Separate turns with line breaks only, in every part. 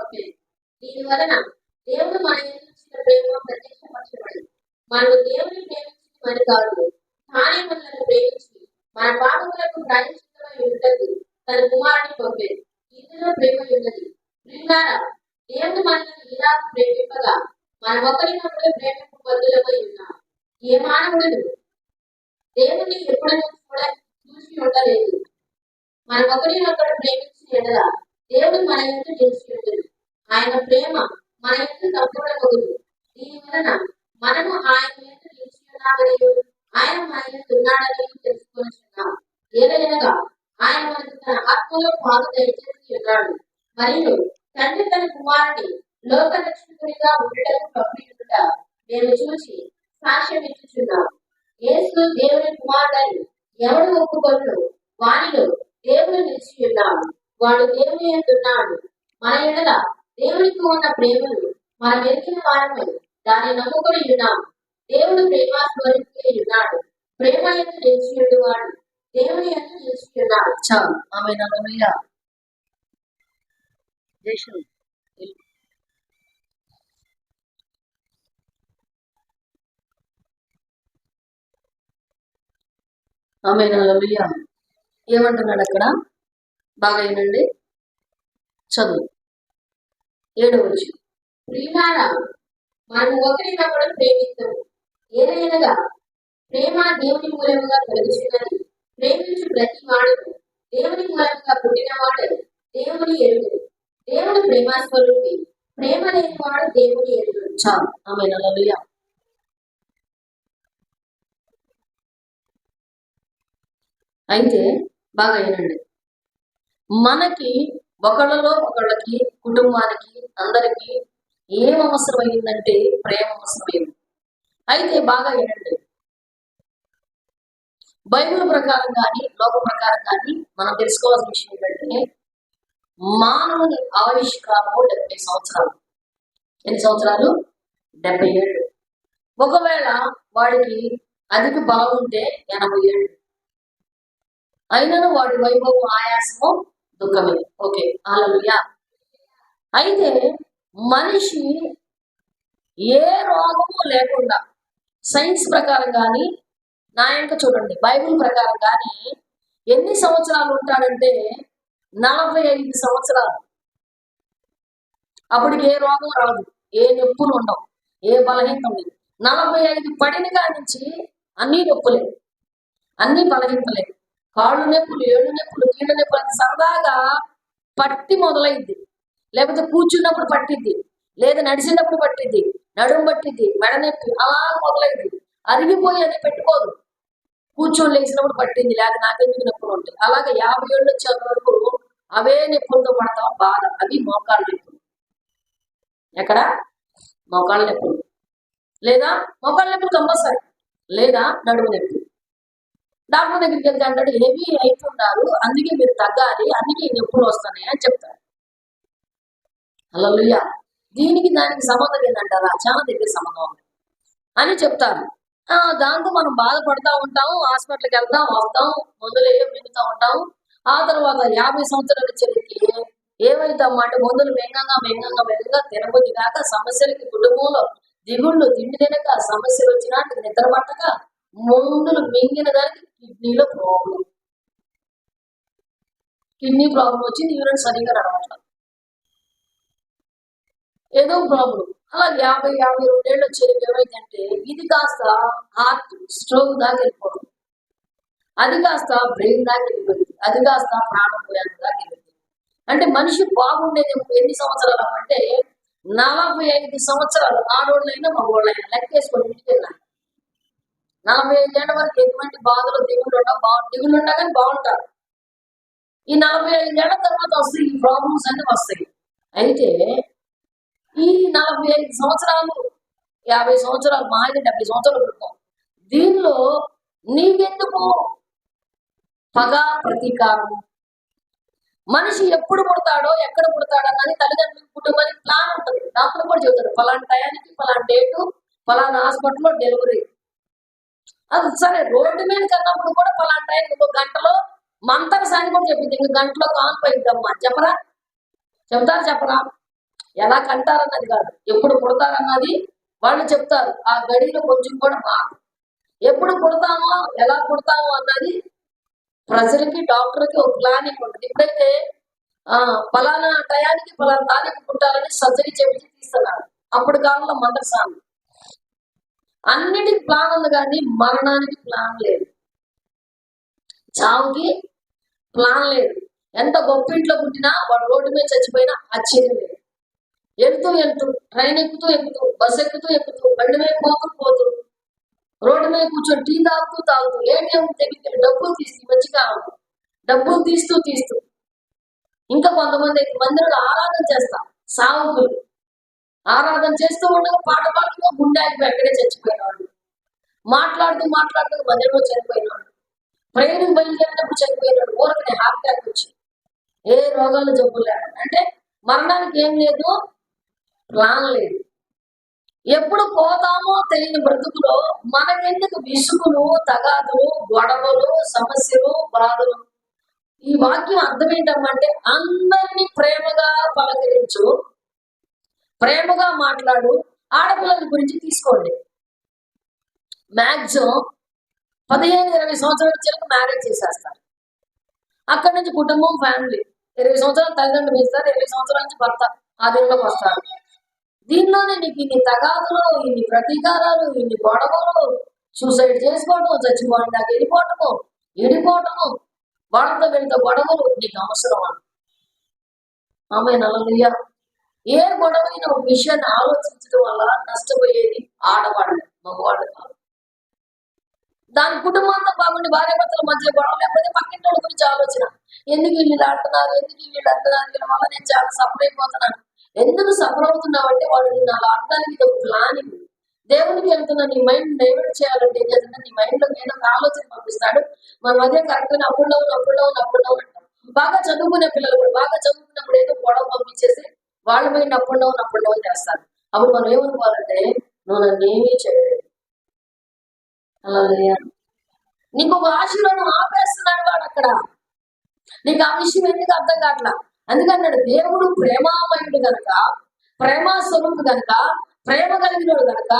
పంపేది. దీని వలన దేవుడు మన ఇచ్చిన ప్రేమ ప్రత్యక్షపరచబడి మనము దేవుని ప్రేమించి మరి కాదు తానే మనల్ని ప్రేమించి మన పాపములకు ప్రాయశ్చిత్తమై ఉంటది తన కుమారుని పంపేది. ఇందులో ప్రేమ ఉన్నది. ప్రియులారా, దేవుడు మనల్ని ఇలా ప్రేమింపగా మనం ఒకరినొకరు ప్రేమకు బద్దులమై ఉన్నాం. ఏ మానవుడు దేవుని ఎప్పుడూ కూడా చూసి ఉండలేదు. మనం ఒకరినొకరు ప్రేమించిన ఎడల దేవుడు మన ఎందు నిలిచి ఉండదు. ఆయన ప్రేమ మన ఎందు సంపూర్ణమగుదు. దీని వలన మనము ఆయన ఎందు నిలిచి ఉన్నామని ఆయన మన ఎందు ఉన్నాడని తెలుసుకొనిచున్నాం. ఏదైనా ఆయన మనకు తన ఆత్మలో పాలు దయచేసి ఉన్నాడు. మరియు తండ్రి తన కుమారుని లోక రక్షకుడిగా ఉండటం పంపించుట మేము చూసి సాక్ష్యం ఇచ్చుచున్నాం. యేసు దేవుని కుమారుడని ఎవడు ఒప్పుకొను వానిలో దేవుడు నిలిచి ఉన్నాడు. వాడు దేవుని యందు ఉన్నాడు. మన ఎడల దేవునికి ఉన్న ప్రేమను మనం ఎరిగిన వారమై దాన్ని నమ్ముకొని ఉన్నాము. దేవుడు ప్రేమాస్వరూపి ఉన్నాడు. ప్రేమ యందు నిలిచి ఉండేవాడు దేవుని యందు నిలిచి ఉన్నాడు.
చాలు. ఆమేన్. హల్లెలూయా. ఆమేన్. హల్లెలూయా. ఏమంటున్నాడు అక్కడ? బాగా వినండి, చదువు 7వ వచనం.
ప్రియులారా, మనం ఒకరినొకరు ప్రేమిస్తాము. ఏదైనా ప్రేమ దేవుని మూలముగా కలుగుతున్నది. ప్రేమించు ప్రతి వాడు దేవుని మూలముగా పుట్టినవాడు దేవుని ఎరుగు. దేవుడు ప్రేమాస్వరూపి. ప్రేమ లేని వాడు దేవుని ఎరుగు.
చాలు. ఆమేన్. హల్లెలూయా. అయితే బాగా వినండి, మనకి ఒకళ్ళలో ఒకళ్ళకి కుటుంబానికి అందరికీ ఏం అవసరమైందంటే ప్రేమ అవసరమైంది. అయితే బాగా వినండి, బైబిల్ ప్రకారం కానీ లోక ప్రకారం కానీ మనం తెలుసుకోవాల్సిన విషయం ఏంటంటే మానవుని ఆయుష్కాలము 70 సంవత్సరాలు. ఎన్ని సంవత్సరాలు? 70 ఏళ్ళు. ఒకవేళ వాడికి అధిక బాగుంటే 80 ఏళ్ళు. అయినను వాడి వైభవం ఆయాసము దుఃఖమే. ఓకే, హల్లెలూయా. అయితే మనిషి ఏ రోగము లేకుండా సైన్స్ ప్రకారం కానీ నా యొక్క చూడండి బైబిల్ ప్రకారం కానీ ఎన్ని సంవత్సరాలు ఉంటాడంటే 45 సంవత్సరాలు. అప్పటికి ఏ రోగం రాదు, ఏ నొప్పులు ఉండవు, ఏ బలహీనత ఉండదు. 45 పడిన కాడి నుంచి అన్ని నొప్పులే, అన్ని బలహీనతలే. కాళ్ళు నొప్పులు, ఏళ్ళు నొప్పులు, కీళ్ళ నొప్పులు అంటే సరదాగా పట్టి మొదలైద్ది. లేకపోతే కూర్చున్నప్పుడు పట్టిద్ది, లేదా నడిచినప్పుడు పట్టిద్ది, నడుము పట్టిద్ది, మెడ నొప్పి అలా మొదలైద్ది. అరిగిపోయి అది పెట్టుకోదు. కూర్చొని లేచినప్పుడు పట్టింది, లేకపోతే నాకెందుకు నొప్పులు ఉంటాయి. అలాగే 50 ఏళ్ళు వచ్చేంత వరకు అవే నొప్పులతో పడతాం బాధ. అవి మోకాళ్ళ నొప్పులు. ఎక్కడ? మోకాళ్ళ నొప్పులు, లేదా మోకాళ్ళ నొప్పులు కంపల్సరీ, లేదా నడుము నొప్పి. డాక్టర్ దగ్గరికి వెళ్తే అంటాడు హెవీ అవుతున్నారు, అందుకే మీరు తగ్గాలి, అందుకే నొప్పులు వస్తున్నాయి అని చెప్తారు. హల్లెలూయా. దీనికి దానికి సంబంధం ఏంటంటారా? చాలా దగ్గర సంబంధం ఉంది అని చెప్తారు. దాంతో మనం బాధపడతా ఉంటాము, హాస్పిటల్కి వెళ్తాం, వస్తాం, మందులు మింగుతూ ఉంటాము. ఆ తర్వాత 50 సంవత్సరాల వచ్చేసరికి ఏమైతామంటే మందులు మెంగంగా తినబుద్ధి కాక సమస్యలకి కుటుంబంలో దిగుళ్ళు, తిండి తినక, సమస్యలు వచ్చినాక నిద్ర పట్టక, మందులు మింగిన దానికి కిడ్నీలో ప్రాబ్లం, కిడ్నీ ప్రాబ్లం వచ్చింది, యూరిన్ సరిగ్గా నడవట్లేదు, ఏదో ప్రాబ్లం. అలా 50-52 ఏళ్ళు వచ్చేది ఏమైందంటే ఇది కాస్త హార్ట్ స్ట్రోక్ దాకా వెళ్ళిపోతుంది, అది కాస్త బ్రెయిన్ దాకా వెళ్ళిపోయింది, అది కాస్త ప్రాణం పోయాక దాకా వెళ్ళిపోయింది. అంటే మనిషి బాగుండేది ఎన్ని సంవత్సరాలు అంటే 45 సంవత్సరాలు. ఆడోళ్ళైనా మగోళ్ళైనా లెక్కేసుకొని ఇంటికి వెళ్ళాలి. 45 ఏళ్ళ వరకు ఎటువంటి బాధలు దిగులు ఉండవు కానీ బాగుంటారు. ఈ 45 ఏళ్ల తర్వాత వస్తాయి ఈ ప్రాబ్లమ్స్ అన్ని వస్తాయి. అయితే ఈ 45 సంవత్సరాలు, 50 సంవత్సరాలు, మా అయితే 70 సంవత్సరాలు పుడతాం. దీనిలో నీకెందుకు పగ, ప్రతీకారం? మనిషి ఎప్పుడు పుడతాడో, ఎక్కడ పుడతాడో అన్నది తల్లిదండ్రులు, కుటుంబానికి ప్లాన్ ఉంటుంది. డాక్టర్ కూడా చెబుతాడు ఫలానా టయానికి, ఫలానా డేటు, ఫలానా హాస్పిటల్లో డెలివరీ. అది సరే, రోడ్డు మీద కన్నప్పుడు కూడా ఫలానా టయానికి 1 గంటలో మంతక సాని కూడా చెప్పింది, ఇంక గంటలో కాన్పు అయిద్దమ్మా. చెప్తారా? ఎలా కంటారన్నది కాదు, ఎప్పుడు పుడతారన్నది వాళ్ళు చెప్తారు. ఆ గడిలో కొంచెం కూడా మాకు ఎప్పుడు పుడతామో ఎలా పుడతామో అన్నది ప్రజలకి డాక్టర్కి ఒక ప్లానింగ్ ఉంటుంది. ఇప్పుడైతే ఫలానా టయానికి ఫలానా తారీఖు పుట్టాలని సర్జరీ చేపించి తీస్తున్నారు. అప్పుడు కాలంలో మందసాలు అన్నిటికి ప్లాన్ ఉంది, కానీ మరణానికి ప్లాన్ లేదు, చావుకి ప్లాన్ లేదు. ఎంత గొప్ప ఇంట్లో పుట్టినా వాడు రోడ్డు మీద చచ్చిపోయినా ఆశ్చర్యం లేదు. వెళ్తూ ట్రైన్ ఎక్కుతూ బస్సు ఎక్కుతూ బండి మీద పోతూ రోడ్డు మీద కూర్చొని టీ తాగుతూ ఏటీఎం దగ్గరికి డబ్బులు తీస్తూ మధ్యకాలం డబ్బులు తీస్తూ ఇంకా కొంతమంది అయితే మందిరంలో ఆరాధన చేస్తాం. సావుకులు ఆరాధన చేస్తూ ఉండగా పాట పాడుతూ గుండె ఆగిపోయి అక్కడే చచ్చిపోయిన వాళ్ళు, మాట్లాడుతూ మందిరంలో చనిపోయిన వాళ్ళు, ట్రైన్ బయలుదేరినప్పుడు చనిపోయిన వాళ్ళు, ఊరికి హార్ట్ అటాక్ వచ్చి ఏ రోగాలు జబ్బులు లేకుండా. అంటే మరణానికి ఏం లేదు, ప్లాన్ లేదు. ఎప్పుడు పోతామో తెలియని బ్రతుకులో మనకెందుకు విసుగులు, తగాదులు, గొడవలు, సమస్యలు, బాధలు? ఈ వాక్యం అర్థం ఏంటమ్మంటే అందరినీ ప్రేమగా పలకరించు, ప్రేమగా మాట్లాడు. ఆడపిల్లల గురించి తీసుకోండి. మ్యాక్సిమం 15-20 సంవత్సరాల వచ్చాక మ్యారేజ్ చేసేస్తారు. అక్కడి నుంచి కుటుంబం, ఫ్యామిలీ 20 సంవత్సరాలు తల్లిదండ్రులు పెంచుతారు, 20 సంవత్సరాల నుంచి భర్త ఆధీనంలోకి వస్తారు. దీనిలోనే నీకు ఇన్ని తగాదులు, ఇన్ని ప్రతీకారాలు, ఇన్ని గొడవలు, సూసైడ్ చేసుకోవటం, చచ్చిపోవడం దాకా వెళ్ళిపోవటము, వాళ్ళతో వీళ్ళతో గొడవలు. నీకు అవసరమా? ఆమె నల్లయ్య ఏ గొడవైన ఒక విషయాన్ని ఆలోచించడం వల్ల నష్టపోయేది ఆడవాళ్ళు, మగవాళ్ళు కాదు. దాని కుటుంబంతో బాగుండి భార్యాభర్తల మధ్య గొడవ లేకపోతే పక్కింటి వాళ్ళ గురించి ఆలోచన. ఎందుకు వీళ్ళు అంటున్నారు వీళ్ళ వల్ల నేను చాలా సఫర్ అయిపోతున్నాను. ఎందుకు సఫర్ అవుతున్నావు అంటే వాడు నిన్ను అలా అనడానికి ఇది ఒక ప్లానింగ్. దేవునికి వెళ్తున్నా నీ మైండ్ డైవర్ట్ చేయాలంటే ఏం చేస్తున్నా, నీ మైండ్ లో ఏదో ఒక ఆలోచన పంపిస్తాడు. మనం అదే కరెక్ట్ అప్పుడు అంటాం. బాగా చదువుకునే పిల్లలు కూడా బాగా చదువుకున్నప్పుడు ఏదో గొడవ పంపించేసి వాళ్ళ మైండ్ అప్పుడు డౌన్ చేస్తారు. అప్పుడు మనం ఏమనుకోవాలంటే నువ్వు నన్ను ఏమీ చేయలేదు, అలా నీకు ఒక ఆశీర్వాదం ఆపేస్తున్నాడు వాడు అక్కడ. నీకు ఆ విషయం ఎందుకు అర్థం కావట్లా? అందుకన్నాడు దేవుడు ప్రేమామయుడు గనక, ప్రేమ స్వరూపుడు గనక, ప్రేమ కలిగినోడు గనక,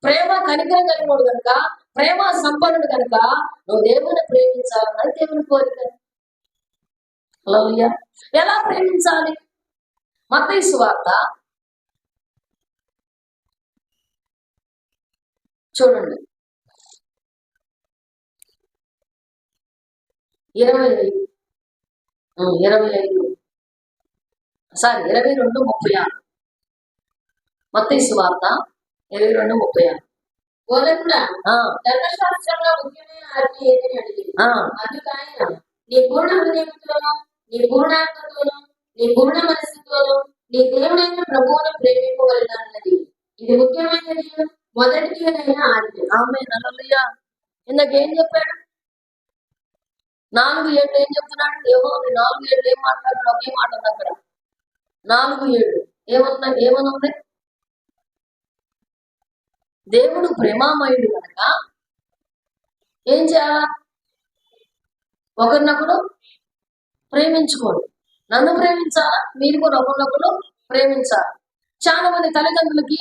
ప్రేమ కనికరం కలిగినోడు గనక, ప్రేమ సంపన్నుడు గనక నువ్వు దేవుని ప్రేమించాలన్నది దేవుని కోరిక. హల్లెలూయా. ఎలా ప్రేమించాలి? మత్తయి సువార్త చూడండి 22:36. మత్తయి సువార్త 22:36.
బోధకుడా, ధర్మశాస్త్రంలో ముఖ్యమైన ఆజ్ఞ ఏదని అడిగింది. అందుకు ఆయన, నీ పూర్ణ హృదయంతోనూ, నీ పూర్ణాత్మతోనూ, నీ పూర్ణ మనస్సుతోనూ నీ దేవుడైన ప్రభువును ప్రేమింపవలెనన్నది. ఇది ముఖ్యమైనది, మొదటిదైన ఆజ్ఞ.
ఆమేన్. హల్లెలూయా. ఇందాకేం చెప్పాడు? 4:7 ఏం చెప్తున్నాడు? ఏమోంది 4:7 ఏం మాట్లాడాడు? ఒకే మాట ఉంది అక్కడ. 4:7 ఏమనుంది? దేవుడు ప్రేమామయుడు కనుక ఏం చేయాలా? ఒకరినొకరు ప్రేమించుకోండి. నన్ను ప్రేమించాలా, మీరు కూడా ఒకరినొకరు ప్రేమించాలి. చాలా మంది తల్లిదండ్రులకి,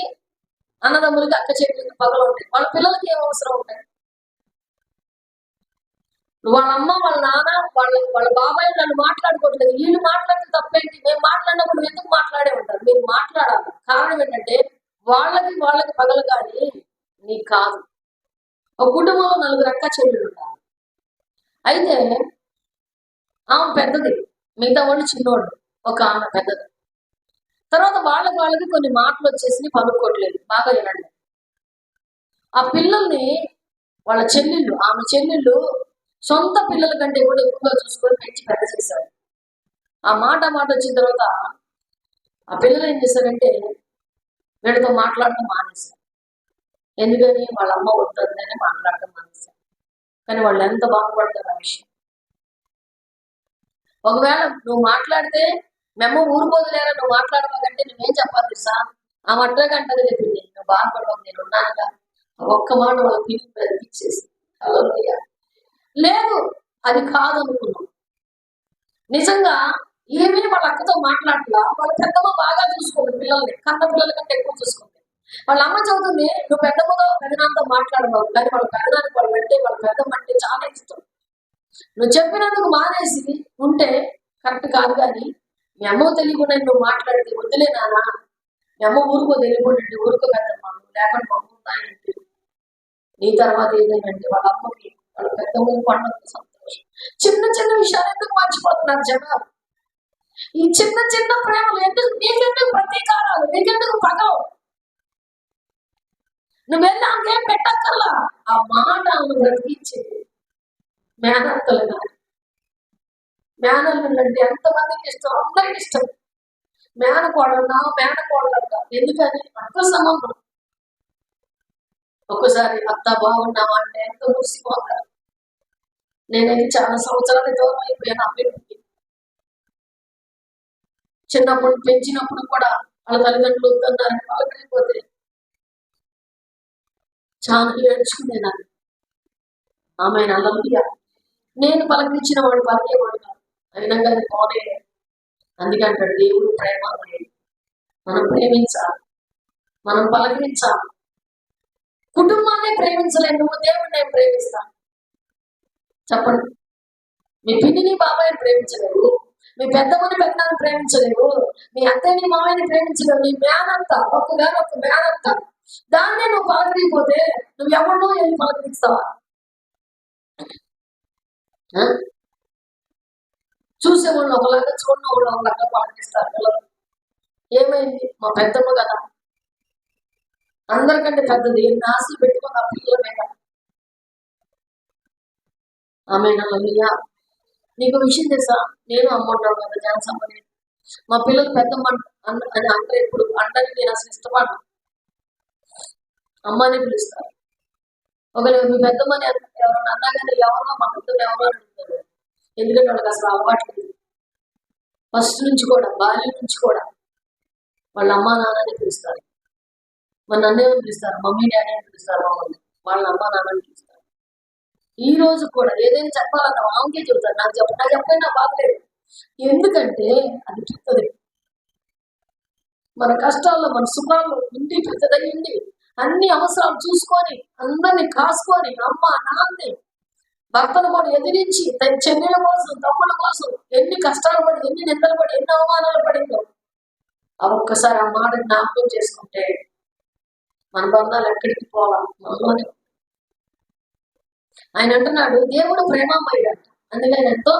అన్నదమ్ములకి, అక్క చెల్లెలకి పగలు ఉంటాయి. వాళ్ళ పిల్లలకి ఏం అవసరం ఉంటాయి? వాళ్ళ అమ్మ, వాళ్ళ నాన్న, వాళ్ళ బాబాయ్ నన్ను మాట్లాడుకోవట్లేదు, వీళ్ళు మాట్లాడితే తప్పేంటి? మేము మాట్లాడినప్పుడు ఎందుకు మాట్లాడే ఉంటారు? మీరు మాట్లాడాలి. కారణం ఏంటంటే వాళ్ళకి పగలు కానీ నీకు కాదు. ఒక కుటుంబంలో 4 అక్క చెల్లెలు ఉంటారు. అయితే ఆమె పెద్దది, మిగతా వాళ్ళు చిన్నోళ్ళు. ఒక ఆమె పెద్దది. తర్వాత వాళ్ళకి కొన్ని మాటలు వచ్చేసి పనుకోవట్లేదు. బాగా వినండి. ఆ పిల్లల్ని వాళ్ళ చెల్లెళ్ళు, ఆమె చెల్లెళ్ళు సొంత పిల్లల కంటే కూడా ఎక్కువగా చూసుకొని పెంచి పెద్ద చేశారు. ఆ మాట వచ్చిన తర్వాత ఆ పిల్లలు ఏం చేశారంటే వీళ్ళతో మాట్లాడటం మానేశారు. ఎందుకని? వాళ్ళ అమ్మ వద్దని మాట్లాడటం మానేశారు. కానీ వాళ్ళు ఎంత బాగుపడతారు ఆ విషయం. ఒకవేళ నువ్వు మాట్లాడితే మేము ఊరుకోదులేరా, నువ్వు మాట్లాడవాలంటే నువ్వేం చెప్పాలి తెలుసా? ఆ మట్టగా అంటది చెప్పింది, నువ్వు బాధపడవు, నేను ఉన్నానుగా. ఒక్క మాట వాళ్ళ పిల్లలు బ్రతికిచ్చేసి లేదు, అది కాదు అనుకున్నాం. నిజంగా ఏమీ వాళ్ళ అక్కతో మాట్లాడలా. వాళ్ళ పెద్దమ్మ బాగా చూసుకోండి, పిల్లల్ని కన్న పిల్లల కంటే ఎక్కువ చూసుకుంది. వాళ్ళ అమ్మ చదువుతుంది, నువ్వు పెద్దమ్మతో పెదనాన్నతో మాట్లాడబావు, కానీ వాళ్ళ పెదనానికి వాళ్ళు అంటే వాళ్ళ పెద్దమ్మ అంటే చాలా ఇష్టం. నువ్వు చెప్పినందుకు మానేసి ఉంటే కరెక్ట్ కాదు, కానీ మీ అమ్మ తెలియకుండా నువ్వు మాట్లాడితే వద్దులే నాన్న, మీ అమ్మ ఊరుకో తెలియకుండా ఊరుకో పెద్దమ్మ, లేకుండా పంపుతాయంటే నీ తర్వాత ఏదైందంటే వాళ్ళ అమ్మకి వాళ్ళ పెద్దమ్మకి పండుగ సంతోషం. చిన్న చిన్న విషయాలు ఎందుకు మర్చిపోతున్నారు జనాలు? ఈ చిన్న చిన్న ప్రేమలు ఎందుకు? నీకెందుకు ప్రతీకారాలు, నీకెందుకు పగలు? నువ్వు వెళ్ళి ఆమెకేం పెట్టక్కల్లా, ఆ మాట ఆమెను బ్రతికించే మేనత్తలు కానీ మేనల్లుండి అంటే ఎంతమందికి ఇష్టం, అందరికి ఇష్టం. మేనకోడన్నా మేనకోడలంట, ఎందుకని అర్థ సంబంధం. ఒక్కసారి అత్త బాగున్నావా అంటే ఎంత మురిసిపోతారు. నేనైతే చాలా సంవత్సరాలు దూరం అయిపోయాను అమ్మికి. చిన్నప్పుడు పెంచినప్పుడు కూడా వాళ్ళ తల్లిదండ్రులు వద్దన్నారని పలకరిపోతే చాలా ఏడ్చుకునేదాన్ని. ఆమె అల్లయ్య, నేను పలకరించిన వాడు పలికేవాడు కాదు, అయినా కానీ పోనే. అందుకంటాడు దేవుడు ప్రేమ. మనం ప్రేమించాలి, మనం పలకరించాలి. కుటుంబాన్ని ప్రేమించలేను, నువ్వు దేవుడిని ఏం ప్రేమిస్తా చెప్పండి? మీ పిన్నిని బాబాయిని ప్రేమించలేవు, మీ పెద్దమ్మని పెద్దనాన్ని ప్రేమించలేవు, మీ అత్తయ్యని మామయ్యని ప్రేమించలేవు. నీ మేనంత ఒక్కగాని ఒక మేనంత, దాన్నే నువ్వు పలకరిపోతే నువ్వు ఎవరినో వెళ్ళి పలకరిస్తావా? చూసేవాళ్ళు ఒకలాగా, చూడని వాళ్ళు ఒకలాగా పలకరిస్తారు పిల్లలు. ఏమైంది? మా పెద్దమ్మ కదా, అందరికంటే పెద్దది, ఎన్ని ఆశలు పెట్టుకుని ఆ పిల్లల మీద. ఆమె నల్లయ్యా, నీకు విషయం తెలుసా? నేను అమ్మంటాను కదా జనసమ్మని, మా పిల్లలు పెద్దమ్మ అని అంటే ఇప్పుడు అంటానికి నేను అసలు ఇష్టపడను, అమ్మని పిలుస్తారు. ఒకవేళ మీ పెద్దమ్మని ఎవరన్నా అన్నా కానీ ఎవరో మా పెద్దమ్మ ఎవరో అంటారు, ఎందుకంటే వాళ్ళకి అసలు అలవాట్లేదు. ఫస్ట్ నుంచి కూడా, బాల్యం నుంచి కూడా వాళ్ళ అమ్మ నాన్నని పిలుస్తారు. మా నన్నేమని పిలుస్తారు, మమ్మీ డాడీ అని పిలుస్తారు. మమ్మల్ని వాళ్ళ అమ్మ నాన్నని పిలుస్తారు. ఈ రోజు కూడా ఏదైనా చెప్పాలన్నా ఆమెకే చెబుతారు, నాకు చెప్పైనా బాగలేదు. ఎందుకంటే అది చెప్తుంది. మన కష్టాల్లో మన సుఖాల్లో ఇంటి పెద్దదయ్యింది, అన్ని అవసరాలు చూసుకొని అందరినీ కాసుకొని అమ్మ నాన్నని భర్తను కూడా ఎదిరించి తన చెల్లెల కోసం తమ్ముల కోసం ఎన్ని కష్టాలు పడి, ఎన్ని నిందలు పడి, ఎన్ని అవమానాలు పడిందో ఆ ఒక్కసారి ఆ మాట జ్ఞాపకం చేసుకుంటే మన బంధాలు ఎక్కడికి పోవాలి, మనలోనే. ఆయన అంటున్నాడు దేవుడు ప్రేమమయ్యాడు, అందుకే ఆయన ఎంతో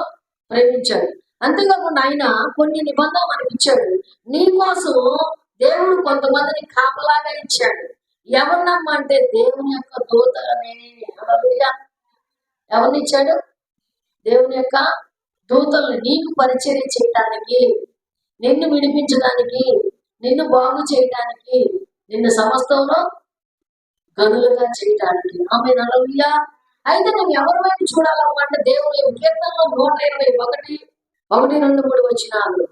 ప్రేమించాడు. అంతేకాకుండా ఆయన కొన్ని నిబంధనలు మనకి ఇచ్చాడు. నీ కోసం దేవుడు కొంతమందిని కాపలాగా ఇచ్చాడు. ఎవరినమ్మంటే దేవుని యొక్క దూతలనే. ఎవరిని ఇచ్చాడు? దేవుని యొక్క దూతల్ని, నీకు పరిచర్య చేయటానికి, నిన్ను విడిపించడానికి, నిన్ను బాగు చేయటానికి, నిన్ను సమస్తంలో గనులుగా చేయటానికి. ఆమె నలభయ్యా. అయితే నువ్వు ఎవరి వైపు చూడాలన్నమాట? దేవుని కీర్తనలో 121, 1, 2, 3 వచనాలు.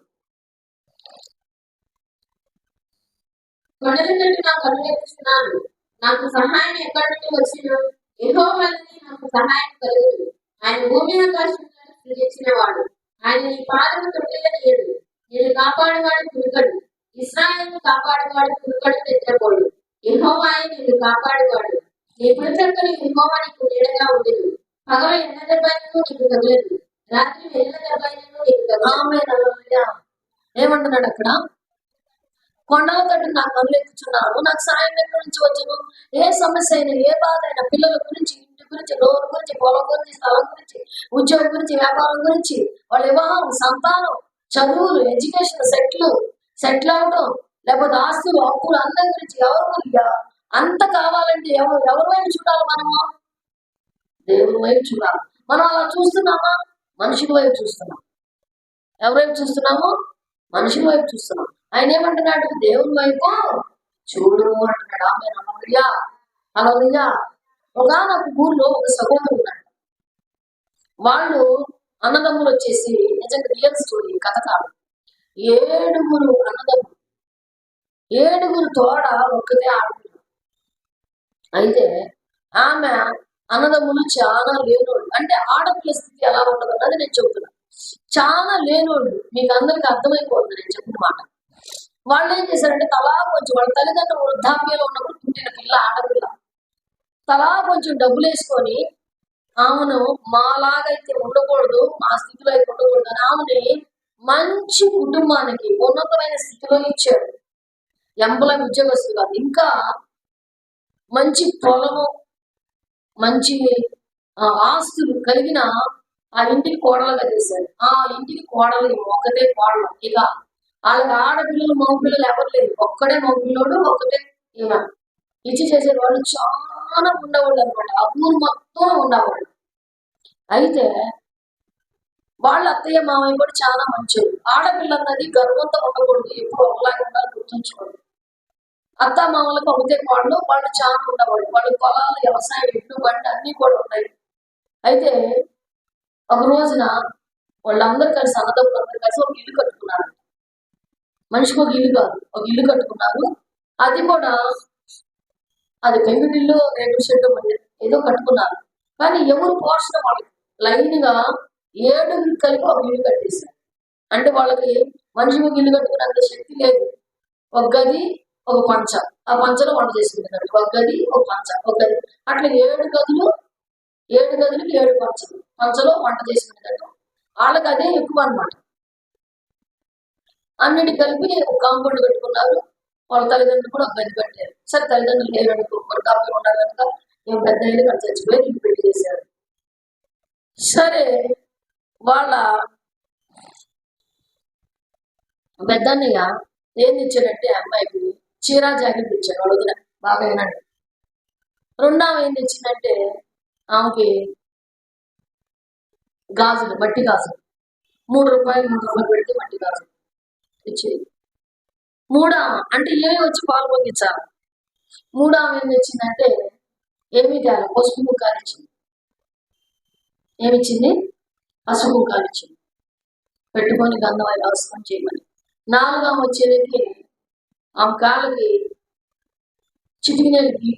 కొండల నుండి నాకు కనుగొస్తున్నాను, నాకు సహాయం ఎక్కడి నుండి వచ్చిన? యెహోవా నుండి నాకు సహాయం కలుగును. ఆయన భూమి ఆకాశములను సృజించిన వాడు. ఆయన నీ పాదము తొట్టిల్లనీయడు. నేను కాపాడువాడు కురుకడు, ఇశ్రాయేలును కాపాడువాడు కురుకడు తెచ్చబోడు. యెహోవాయే నిన్ను కాపాడువాడు. నీ పురుషుడు యెహోవా నీకు నీడగా ఉండేది. పగలు ఎండ దెబ్బైనను నీకు తగలేదు, రాత్రి వెన్న దెబ్బైనను నీకు తగలేదు.
ఏమంటున్నాడు అక్కడ? కొండల తట్టు నాకు కనులెత్తుచున్నాను, నాకు సాయం ఎక్కడి నుంచి వచ్చను? ఏ సమస్య అయినా, ఏ బాధ అయినా, పిల్లల గురించి, ఇంటి గురించి, లోన్ గురించి, పొలం గురించి, స్థలం గురించి, ఉద్యోగం గురించి, వ్యాపారం గురించి, వాళ్ళ వివాహం, సంతానం, చదువులు, ఎడ్యుకేషన్, సెటిల్ అవడం, లేకపోతే ఆస్తులు, అప్పులు, అందరి గురించి ఎవరు అంత కావాలంటే ఎవరి వైపు చూడాలి? మనము దేవుని వైపు చూడాలి. మనం అలా చూస్తున్నామా? మనుషుల వైపు చూస్తున్నాం. ఎవరి వైపు చూస్తున్నాము? మనుషుల వైపు చూస్తున్నాం. ఆయన ఏమంటున్నాడు? దేవుని వైపు చూడు అంటున్నాడు. ఆమె నమ్మయ్యా అలయ్యా. ఒకనొక ఊర్లో ఒక సహోదరుడు ఉన్నాడు. వాళ్ళు అన్నదమ్ములు వచ్చేసి, నిజంగా రియల్ స్టోరీ, కథ కాదు. 7 అన్నదమ్ములు, 7 తోడ ఒక్కతే ఆడపిల్ల. అయితే ఆమె అన్నదమ్ములు చాలా లేనోళ్ళు. అంటే ఆడపిల్ల స్థితి ఎలా ఉండదు అన్నది నేను చెబుతున్నా. చాలా లేనోళ్ళు. మీకు అందరికి అర్థమైపోతుంది నేను చెప్పిన మాట. వాళ్ళు ఏం చేశారంటే తలా కొంచెం వాళ్ళ తల్లిదండ్రులు వృద్ధాప్యంలో ఉన్నప్పుడు పుట్టిన పిల్ల ఆడపిల్ల తలా కొంచెం డబ్బులు వేసుకొని ఆమెను మాలాగైతే ఉండకూడదు, మా స్థితిలో అయితే ఉండకూడదు అని ఆమెని మంచి కుటుంబానికి ఉన్నతమైన స్థితిలో ఇచ్చారు. ఎంప్లాయ్ ఉద్యోగస్తులు కాదు, ఇంకా మంచి పొలము, మంచి ఆస్తులు కలిగిన ఆ ఇంటికి కోడలుగా చేశారు. ఆ ఇంటికి కోడలు ఒక్కటే కోడలు. ఇక వాళ్ళకి ఆడపిల్లలు మగపిల్లలు ఎవరు లేరు, ఒక్కడే మగపిల్లోడు, ఒక్కటే ఈమె. ఇచ్చి చేసే వాళ్ళు చాలా ఉండేవాళ్ళు అనమాట. ఆ ఊరు మొత్తం ఉండేవాళ్ళు. అయితే వాళ్ళ అత్తయ్య మామయ్య కూడా చాలా మంచివారు. ఆడపిల్ల అన్నది గర్వంతో ఉండకూడదు, ఎప్పుడు ఒకలాగా ఉండాలి, గుర్తుంచుకోండి. అత్త మామలకు ఒకటే వాళ్ళు వాళ్ళు చాలా ఉండేవాళ్ళు. వాళ్ళ పొలాలు, వ్యవసాయం, ఇల్లు, బండి అన్ని కూడా ఉన్నాయి. అయితే ఒక రోజున వాళ్ళందరూ కలిసి, అన్నదమ్ములు అందరూ కలిసి ఒక ఇల్లు కట్టుకున్నారు. మనిషికి ఒక ఇల్లు కాదు, ఒక ఇల్లు కట్టుకున్నారు. అది కూడా అది పెంకుటిల్లు, రేకుల షెడ్డు ఏదో కట్టుకున్నారు. కానీ ఎవరు పోషణ వాళ్ళకి లైన్ గా 7 కలిపి ఒక ఇల్లు కట్టేశారు. అంటే వాళ్ళకి మనిషికి ఒక ఇల్లు కట్టుకున్నంత శక్తి లేదు. ఒక గది, ఒక పంచ, ఆ పంచలో వంట చేసుకుంటున్నారు. ఒక గది, ఒక పంచ, ఒక గది, అట్లా 7 గదులు, 7 గదులకి 7 పంచలు, పంచలో వంట చేసుకుంటున్నారు. వాళ్ళకి అదే ఎక్కువ అనమాట. అన్నిటి కలిపి ఒక కాంపౌండ్ కట్టుకున్నారు. వాళ్ళ తల్లిదండ్రులు కూడా ఒక గది కట్టారు. సరే, తల్లిదండ్రులు లేరనుకో, వృద్ధాప్యం ఉన్నారు కనుక ఏం పెద్ద ఇల్లు కట్టి చచ్చిపోయి ఇల్లు పెళ్లి చేశారు. సరే, వాళ్ళ పెద్దన్నయ్య ఏం తెచ్చాడంటే అమ్మాయికి చీర జాకెట్ ఇచ్చాడు. వాళ్ళ వదిన బాగా వినండి. రెండవ ఏం తెచ్చిందంటే ఆమెకి గాజులు, మట్టి గాజులు, 3 రూపాయలు 3 రూపాయలు పెడితే మట్టి గాజులు ఇచ్చేది. మూడవ అంటే ఏమి వచ్చి పాలు పొంగించాలి. మూడవ ఏం తెచ్చిందంటే ఏమి తేలి పసుపు ముఖాలు ఇచ్చింది. ఏమిచ్చింది? పసుపు ముఖాలు ఇచ్చింది, పెట్టుకొని గంధం అవి అవసరం చేయమని. 4వ వచ్చేది ఆమె కాళ్ళకి చిటికినకి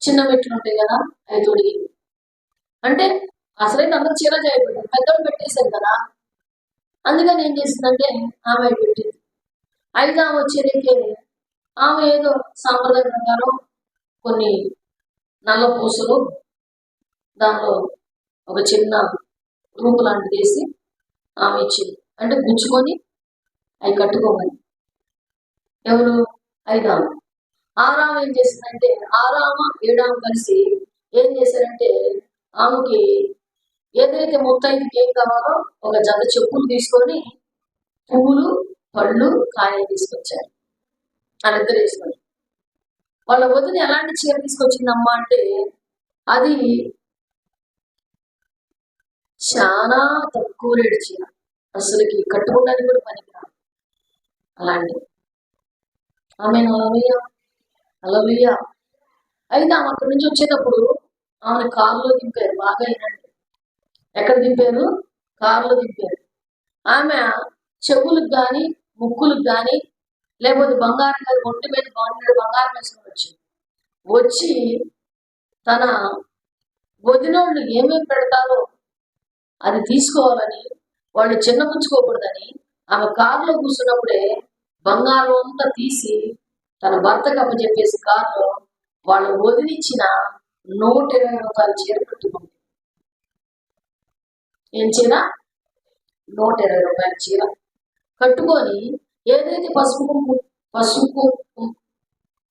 చిన్న మెట్లు ఉంటాయి కదా, అవి తొడిగింది. అంటే అసలైతే అందరూ చీర చేయబడ్డారు, పెద్దలు పెట్టేశారు కదా, అందుకని ఏం చేసిందంటే ఆమె పెట్టింది. 5వ వచ్చేది ఆమె ఏదో సాంప్రదాయ ప్రకారం కొన్ని నల్ల పూసలు, దానిలో ఒక చిన్న రూపు లాంటిది వేసి ఆమె ఇచ్చింది. అంటే గుంచుకొని అవి కట్టుకోమని. ఎవరు? 5వ. 6వ ఏం చేసిందంటే 6వ 7వ కలిసి ఏం చేశారంటే ఆమెకి ఏదైతే ముత్తైదుకి ఏం కావాలో ఒక జత చెప్పులు తీసుకొని పువ్వులు, పళ్ళు, కాయలు తీసుకొచ్చారు. వాళ్ళిద్దరు వేసుకొని. వాళ్ళ వదిన ఎలాంటి చీర తీసుకొచ్చిందమ్మా అంటే అది చాలా తక్కువ రేటు చీర, అసలుకి కట్టుకోవడానికి కూడా పనికిరాదు అలాంటి. ఆమె అలవయ్య. అయితే ఆమె అక్కడి నుంచి వచ్చేటప్పుడు ఆమె కారులో దింపారు. బాగా అయినండి. ఎక్కడ దింపారు? కారులో దింపారు. ఆమె చెవులకు కానీ, ముక్కులకు కానీ, లేకపోతే బంగారం కానీ, ఒంటి మీద బంగారం వేసుకొని వచ్చి తన వదినోళ్ళు ఏమేమి పెడతారో అది తీసుకోవాలని, వాళ్ళు చిన్నపుచ్చుకోకూడదని ఆమె కారులో కూర్చున్నప్పుడే బంగారం అంతా తీసి తన భర్తకు అప్పచెప్పేసి కారులో వాళ్ళు వదిలిచ్చిన 120 రూపాయల చీర కట్టుకుంది. ఏం చీర? 120 రూపాయల చీర కట్టుకొని ఏదైతే పసుపు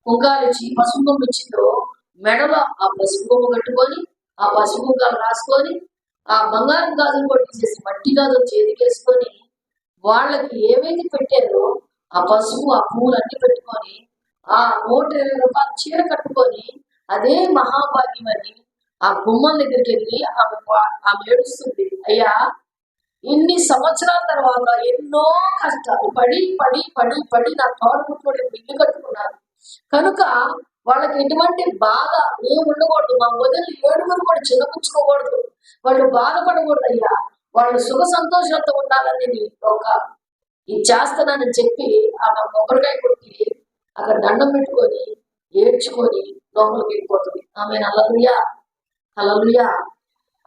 కుంకాలిచ్చి పసుపు కొమ్ము ఇచ్చిందో మెడలో ఆ పసుపు కొమ్ము కట్టుకొని, ఆ పసుపు కుంకాలు రాసుకొని, ఆ బంగారం గాజులు కూడా తీసేసి మట్టి గాజులు చేతికేసుకొని, వాళ్ళకి ఏవైతే పెట్టారో ఆ పసుపు, ఆ పువ్వులన్నీ పెట్టుకొని ఆ 120 రూపాయల చీర కట్టుకొని అదే మహాభాగ్యం అని ఆ గుమ్మం దగ్గరికి వెళ్ళి ఆమె ఏడుస్తుంది. అయ్యా, ఇన్ని సంవత్సరాల తర్వాత ఎన్నో కష్టాలు పడి పడి పడి పడి నా తోడబుట్టుబడి ఇల్లు కట్టుకున్నారు కనుక వాళ్ళకి ఎటువంటి బాధ ఏమి ఉండకూడదు. మా వదిలి 7 కూడా చిన్నపుచ్చుకోకూడదు, వాళ్ళు బాధపడకూడదు అయ్యా, వాళ్ళు సుఖ సంతోషాలతో ఉండాలని ఇది చేస్తానని చెప్పి ఆమె కొబ్బరికాయ కొట్టి అక్కడ దండం పెట్టుకొని ఏడ్చుకొని లోపలికి వెళ్ళిపోతుంది. ఆమె హల్లెలూయా.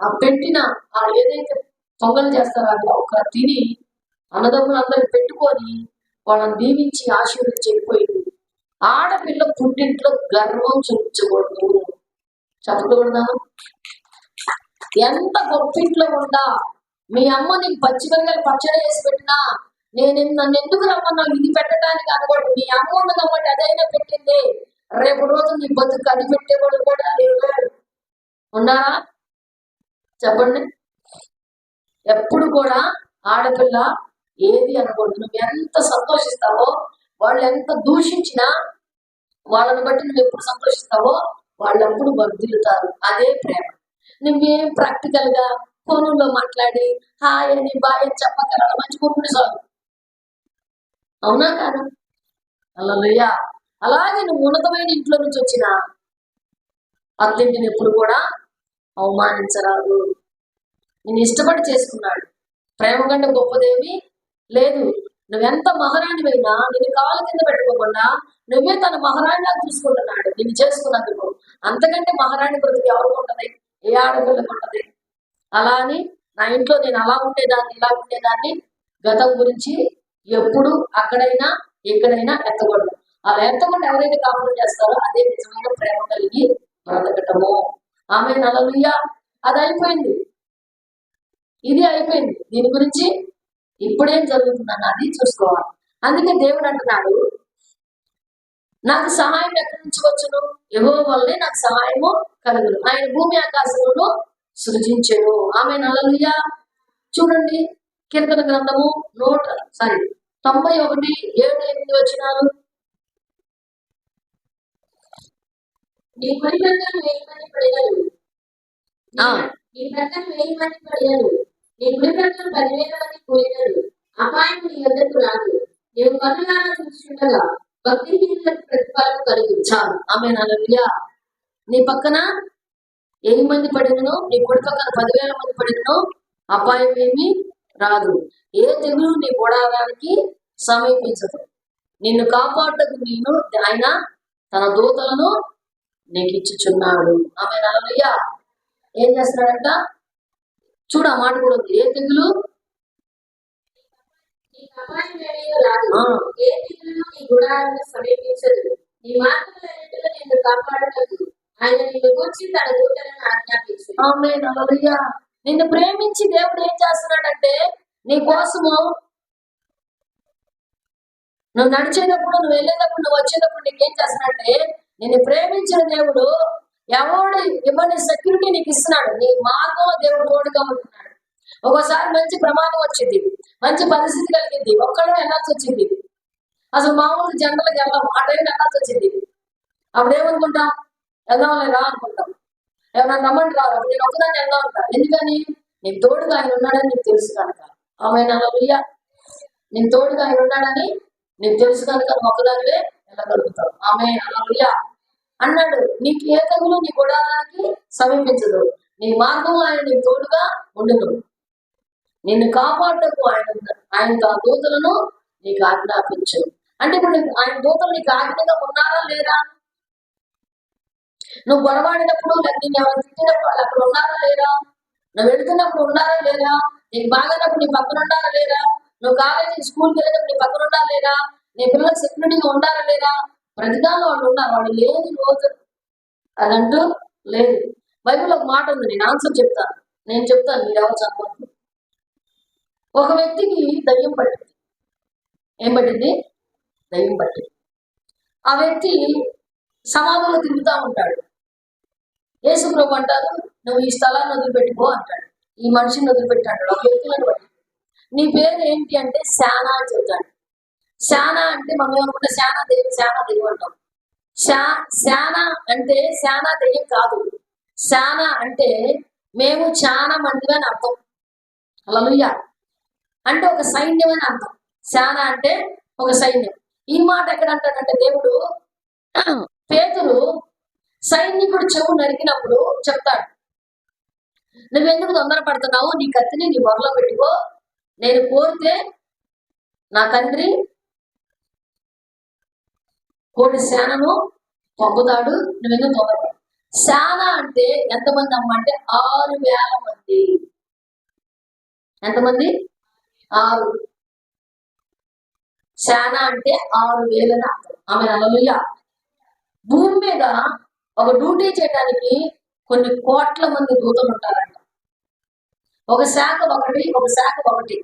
ఆ పెట్టిన ఆ ఏదైతే పొంగల్ చేస్తారో అది ఒక తిని అన్నదమ్ములందరికి పెట్టుకొని వాళ్ళని దీవించి ఆశీర్వదించకపోయింది. ఆడపిల్ల పుట్టింట్లో గర్వం చూపించకూడదు. చెప్పకూడదా? ఎంత గొప్పింట్లో ఉండా మీ అమ్మ నీకు పచ్చిమిరకాయలు పచ్చడి వేసి పెట్టినా నన్ను ఎందుకు రమ్మన్నావు ఇది పెట్టడానికి అనకూడదు. మీ అమ్మ ఉంది కాబట్టి అదైనా పెట్టింది. రేపు రోజు నీ బతుకు అది పెట్టేవాడు కూడా లేవు. ఉన్నారా? చెప్పండి. ఎప్పుడు కూడా ఆడపిల్ల ఏది అనకూడదు. నువ్వు ఎంత సంతోషిస్తావో, వాళ్ళు ఎంత దూషించినా వాళ్ళని బట్టి నువ్వు ఎప్పుడు సంతోషిస్తావో వాళ్ళు అప్పుడు వర్ధిల్లుతారు. అదే ప్రేమ. నువ్వేం ప్రాక్టికల్ గా ఫోన్లో మాట్లాడి హాయ్ అని బాయ్ అని చెప్పగల మంచి కొట్టుడు చాలు. అవునా కాదు? హల్లెలూయా. అలాగే నువ్వు ఉన్నతమైన ఇంట్లో నుంచి వచ్చిన అత్తింటిని ఎప్పుడు కూడా అవమానించరాదు. నేను ఇష్టపడి చేసుకున్నాడు. ప్రేమ కంటే గొప్పదేమి లేదు. నువ్వెంత మహారాణివైనా నిన్ను కాళ్ళ కింద పెట్టుకోకుండా నువ్వే తన మహారాణిలా చూసుకుంటున్నాడు నిన్ను చేసుకున్నందుకు. అంతకంటే మహారాణి బ్రతికి ఎవరికి ఉంటది? ఏ ఆడపిల్లకి ఉంటది? అలా అని నా ఇంట్లో నేను అలా ఉండేదాన్ని ఇలా ఉండేదాన్ని గతం గురించి ఎప్పుడు అక్కడైనా ఎక్కడైనా ఎత్తకూడదు. అలా ఎత్తకుండా ఎవరైతే కాపురం చేస్తారో అదే నిజమైన ప్రేమ కలిగి బ్రతకటము. ఆమె హల్లెలూయా. అది అయిపోయింది, ఇది అయిపోయింది. దీని గురించి ఇప్పుడేం జరుగుతుందని అది చూసుకోవాలి. అందుకే దేవుడు అంటున్నాడు, నాకు సహాయం ఎక్కడి నుంచి వచ్చును? యెహోవా వల్లే నాకు సహాయము కలుగును. ఆయన భూమి ఆకాశములను సృజించెను. ఆమె హల్లెలూయా. చూడండి, కీర్తన గ్రంథము 91 7, 8 వచనాలు.
నీ కుడి ప్రక్కన 1000 మంది పడిగలు, నీ ప్రక్కన 1000 మంది పడిగలు, నీ కుడి ప్రక్కన 10,000 మంది కూలిగలు, అపాయం నీ యొద్దకు రాదు. నీవు కన్నులారా చూస్తుండగా భక్తిహీనులకు ప్రతిఫలం కలుగు.
చాలు. ఆమె హల్లెలూయా. నీ పక్కన 1000 మంది పడినను, నీ కుడి పక్కన 10,000 మంది పడినను అపాయం ఏమి రాదు. ఏ తెగులు నీ గుడారానికి సమీపించదు. నిన్ను కాపాడటకు ఆయన తన దూతలను నీకు ఇచ్చుచున్నాడు. ఆమె హల్లెలూయా. ఏం చేస్తున్నాడంట? చూడు, ఆ మాట కూడా ఉంది. ఏ తెగులు
ఏ తెగులు నీ గుడారాన్ని సమీపించదు. నీ మార్గములన్నిటిలో నిన్ను కాపాడటకు ఆయన నిన్ను గూర్చి తన దూతలను ఆజ్ఞాపించు.
ఆమె హల్లెలూయా. నిన్ను ప్రేమించి దేవుడు ఏం చేస్తున్నాడంటే నీ కోసము నువ్వు నడిచేటప్పుడు, నువ్వు వెళ్ళేటప్పుడు, నువ్వు వచ్చేటప్పుడు నీకేం చేస్తున్నాడంటే నిన్ను ప్రేమించిన దేవుడు ఎవడు ఇవ్వని సెక్యూరిటీ నీకు ఇస్తున్నాడు. నీ మార్గంలో దేవుడు తోడుగా ఉంటున్నాడు. ఒక్కోసారి మంచి ప్రమాదం వచ్చింది, మంచి పరిస్థితి కలిగింది, ఒక్కడే వెళ్ళాల్సి వచ్చింది. అసలు మామూలు జనరల్కి వెళ్ళాం, ఆ టైం వెళ్ళాల్సి వచ్చింది. అప్పుడు ఏమనుకుంటాం? వెళ్దాం లేదా అనుకుంటాం. ఏమన్నా రమ్మంటే రాదు. అప్పుడు నేను ఒక్కదాన్ని వెళ్దాం అంటా. ఎందుకని? నీకు తోడుగా ఆయన ఉన్నాడని నీకు తెలుసు కనుక. ఆమె హల్లెలూయా. నీకు తోడుగా ఆయన ఉన్నాడని నీకు తెలుసు కనుక నువ్వు ఒక్కదానివే వెళ్ళగలుగుతావు. ఆమె హల్లెలూయా. అన్నాడు, నీకు ఏ తెగులు నీ గుడారానికి సమీపించదు. నీ మార్గంలో ఆయన నీకు తోడుగా ఉండును. నిన్ను కాపాడటకు ఆయన తన దూతలను నీకు ఆజ్ఞాపించు. అంటే ఇప్పుడు ఆయన దూతలు నీకు ఆజ్ఞగా ఉన్నారా లేరా? నువ్వు గొడవాడినప్పుడు, లేకపోతే నేను ఎవరు తిట్టినప్పుడు వాళ్ళు అక్కడ ఉన్నారా లేరా? నువ్వు వెళ్తున్నప్పుడు ఉన్నారా లేరా? నీకు బాగానప్పుడు నీ పక్కన ఉండారా లేరా? నువ్వు కాలేజీ స్కూల్కి వెళ్ళేటప్పుడు నీ పక్కన ఉండారా లేరా? నీ పిల్లలకు సెక్యూరిటీగా ఉండారా లేరా? ప్రతిదానిలో వాళ్ళు ఉన్నారు. వాళ్ళు లేని రోజు అదంటూ లేదు. బైబిల్ ఒక మాట ఉంది, నేను ఆన్సర్ చెప్తాను. నేను చెప్తాను, మీరు ఎవరు చెప్పండి. ఒక వ్యక్తికి దయ్యం పట్టింది. ఏం పట్టింది? దయ్యం పట్టింది. ఆ వ్యక్తి సమాధులు తిరుగుతూ ఉంటాడు. యేసు ప్రభు అంటారు, నువ్వు ఈ స్థలాన్ని వదిలిపెట్టుకో అంటాడు. ఈ మనిషిని వదిలిపెట్టాడు. ఒక వ్యక్తులను బట్టి నీ పేరు ఏంటి అంటే శానా అని చెప్తాడు. శానా అంటే మనం ఏమనుకుంటే శానా దెయ్యం అంటాం. శానా అంటే శానా దెయ్యం కాదు. శానా అంటే మేము చాలా మందిగా అని అర్థం. హల్లెలూయా. అంటే ఒక సైన్యం అని అర్థం. శానా అంటే ఒక సైన్యం. ఈ మాట ఎక్కడ అంటాడంటే దేవుడు పేతురు సైనికుడు చెవు నరికినప్పుడు చెప్తాడు, నువ్వెందుకు తొందరపడుతున్నావు? నీ కత్తిని నీ బొరలో పెట్టుకో. నేను కోరితే నా తండ్రి కోటి సేనను పంపుతాడు. నువ్వెందుకు తొందరపడు? శాన అంటే ఎంతమంది అమ్మ అంటే 6,000 మంది. ఎంతమంది? 6. శానా అంటే 6,000 అని అర్థం. ఆమె హల్లెలూయా. భూమి మీద ఒక డ్యూటీ చేయడానికి కొన్ని కోట్ల మంది దూతలు ఉంటారంట. ఒక శాఖ ఒకటి, ఒక శాఖ ఒకటి.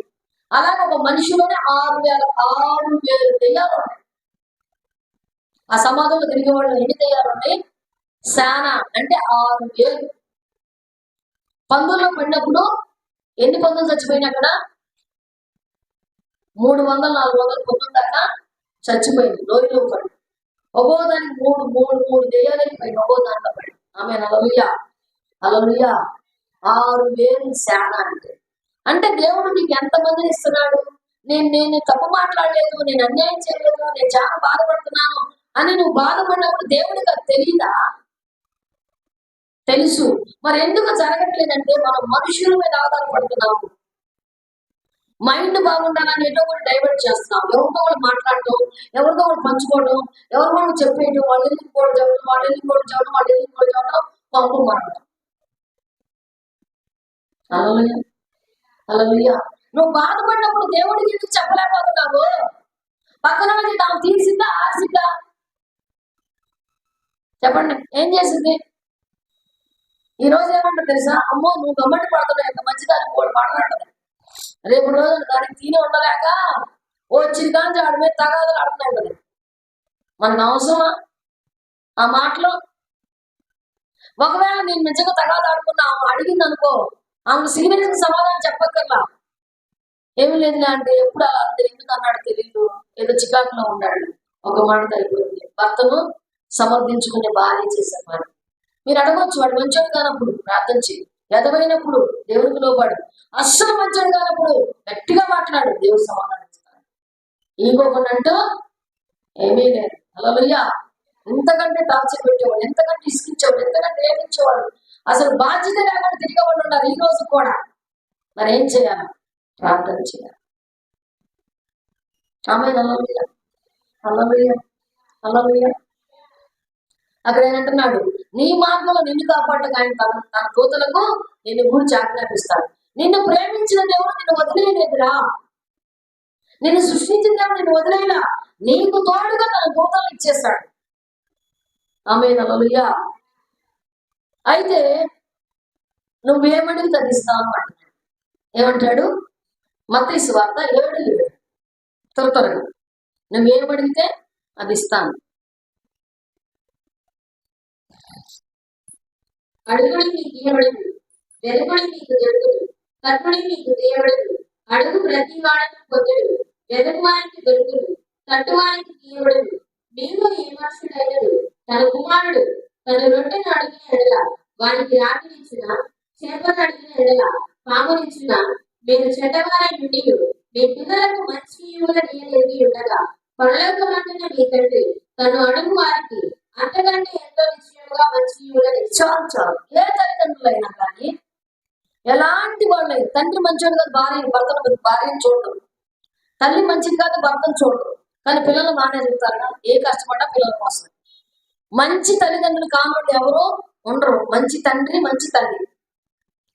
అలాగే ఒక మనిషిలోనే 6,000 దెయ్యాలు ఉన్నాయి. ఆ సమాధంలో తిరిగే వాళ్ళు ఎన్ని దెయ్యాలు ఉన్నాయి? శానా అంటే 6,000. పందుల్లో పడినప్పుడు ఎన్ని పందులు చచ్చిపోయినా అక్కడ? 300, 400 పందుల దాకా చచ్చిపోయింది లోయలో పడి. ఒక్కో దానికి మూడు దెయ్యాలకి పైన ఒక్కో దాంట్లో పడి. ఆమె హల్లెలూయా హల్లెలూయా. 6,000 శానా అంటే దేవుడు నీకు ఎంతమందిని ఇస్తున్నాడు? నేను తప్పు మాట్లాడలేదు, నేను అన్యాయం చేయలేదు, నేను చాలా బాధపడుతున్నాను అని నువ్వు బాధపడినప్పుడు దేవుడికి అది తెలియదా? తెలుసు. మరి ఎందుకు జరగట్లేదంటే మనం మనుషుల మీద ఆధారపడుతున్నాము. మైండ్ బాగుండాలని ఏదో కూడా డైవర్ట్ చేస్తున్నాం. ఎవరితో కూడా మాట్లాడటం, ఎవరితో కూడా పంచుకోవడం, ఎవరితో కూడా చెప్పేయడం, వాళ్ళు ఎందుకు కూడా చెప్పడం, వాళ్ళు ఎందుకు కూడా చెప్పడం, వాళ్ళు ఎందుకు కూడా చెప్పడం, పంపు మాట్లాడటం. హల్లెలూయా హల్లెలూయా. నువ్వు బాధపడినప్పుడు దేవుడికి ఎందుకు చెప్పలేకపోతున్నావు? పక్కన వాళ్ళకి తాను తీసిందా ఆసిందా? చెప్పండి, ఏం చేసింది? ఈ రోజు ఏమంటారు తెలుసా? అమ్మో నువ్వు గమ్మటి పడుతున్నావు, ఎంత మంచిదాన్ని కూడా పడనంటది. రేపు రోజు దానికి తిని ఉండలేక వచ్చింది కానీ ఆడి మీద తగాదాలు ఆడుతుంటది. మనకు అవసరమా ఆ మాటలు? ఒకవేళ నేను నిజంగా తగాదా ఆడుకున్నా ఆమె అడిగింది అనుకో, ఆమెకు సీరియస్ సమాధానం చెప్పక్కర్లా. ఏమి లేదులే అంటే ఎప్పుడు అలా అందరు ఎందుకు అన్నాడు తెలియదు, ఏదో చికాకులో ఉన్నాడు. ఒక మాట అయిపోయింది. భర్తను సమర్థించుకునే భార్య చేసే మాట. మీరు అడగవచ్చు, వాడు మంచోడు కానప్పుడు ప్రార్థన చేయి, ఎదవైనప్పుడు దేవుడికి లోబడు. అస్సలు మంచోడు కానప్పుడు గట్టిగా మాట్లాడు, దేవుడు సమాధానం ఇస్తాడు. ఇంకొకనంటూ ఏమీ లేదు. హల్లెలూయా. ఎంతకంటే టార్చర్ పెట్టేవాడు, ఎంతకంటే ఇసుకించేవాడు, ఎంతకంటే ఏమించేవాడు, అసలు బాధ్యత లేకుండా తిరిగే వాళ్ళు ఉన్నారు ఈ రోజు కూడా. మరి ఏం చేయాలి? ప్రార్థన చేయాలి. ఆమె హల్లెలూయా హల్లెలూయా హల్లెలూయా. అక్కడ ఏమంటున్నాడు? నీ మార్గంలో నిన్ను కాపాడటకు ఆయన తన దూతలకు నిన్ను గురించి ఆజ్ఞాపిస్తాడు. నిన్ను ప్రేమించిన దేవుడు నిన్ను వదిలేయలేదురా. నిన్ను సృష్టించిన దేవుడు నిన్ను వదిలేయలా. నీకు తోడుగా తన దూతలు ఇచ్చేస్తాడు. ఆమె హల్లెలూయా. అయితే నువ్వేమడిగితే అది ఇస్తావు అంటున్నాడు. ఏమంటాడు? మత్తయి సువార్త 7:7. త్వరగా నువ్వేమడిగితే అది ఇస్తాను.
అడుగుడి మీకు ఇవ్వబడును, వెలుగుడి మీకు దొరుకును, తట్టుడి మీకు తీయబడును. అడుగు ప్రతి వాడికి పొందుడు, వెలుగువారికి దొరుకును, తట్టువారికి తీయబడును. మీలో ఏ మనుషుడైనడు తన కుమారుడు తన రొట్టెను అడిగిన ఎడల వానికి రాటినిచ్చిన, చేపను అడిగిన ఎడల పామునిచ్చిన, మీరు చెడ్డవారై నుండి మీ పిల్లలకు మంచి ఇవ్వలేని ఉండగా పరలోకమందున్న మీ తండ్రి తను అడుగు వారికి అంతకంటే ఎంతో నిశ్చయముగా మంచి ఇవ్వలేదు.
చాలు. ఏ తల్లిదండ్రులైనా కానీ, ఎలాంటి వాళ్ళైనా, తండ్రి మంచోడు కాదు భార్యను చూడరు, తల్లి మంచిది కాదు భర్తను చూడరు, కానీ పిల్లలు బాగానే చెప్తారా? ఏ కష్టపడ్డా పిల్లల కోసం. మంచి తల్లిదండ్రులు కానోళ్ళు ఎవరు ఉండరు. మంచి తండ్రి, మంచి తల్లి.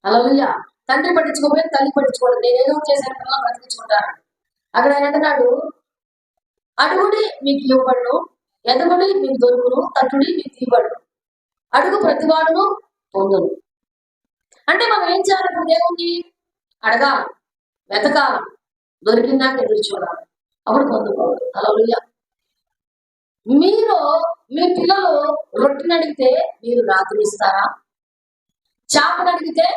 హల్లెలూయా. తండ్రి పట్టించుకోకపోతే తల్లి పట్టించుకోవడం. నేనేదో చేశాను, పిల్లలు బ్రతికించుకుంటాను. అక్కడ ఆయన అంటున్నాడు, అడుగుడి మీకు ఇవ్వబడును, ఎదుగుడి మీకు దొరుకును, తట్టుడి మీకు తీయబడును. అడుగు ప్రతివాడును పొందును. అంటే మనం ఏం చేయాలి? ఇప్పుడు దేవుణ్ణి అడగాలి, వెతకాలి, దొరికిందాక ఎదురు చూడాలి, అప్పుడు పొందుకోవాలి. హల్లెలూయా. మీరు మీ పిల్లలు రొట్టెని అడిగితే మీరు రాత్రిస్తారా? చేపను అడిగితే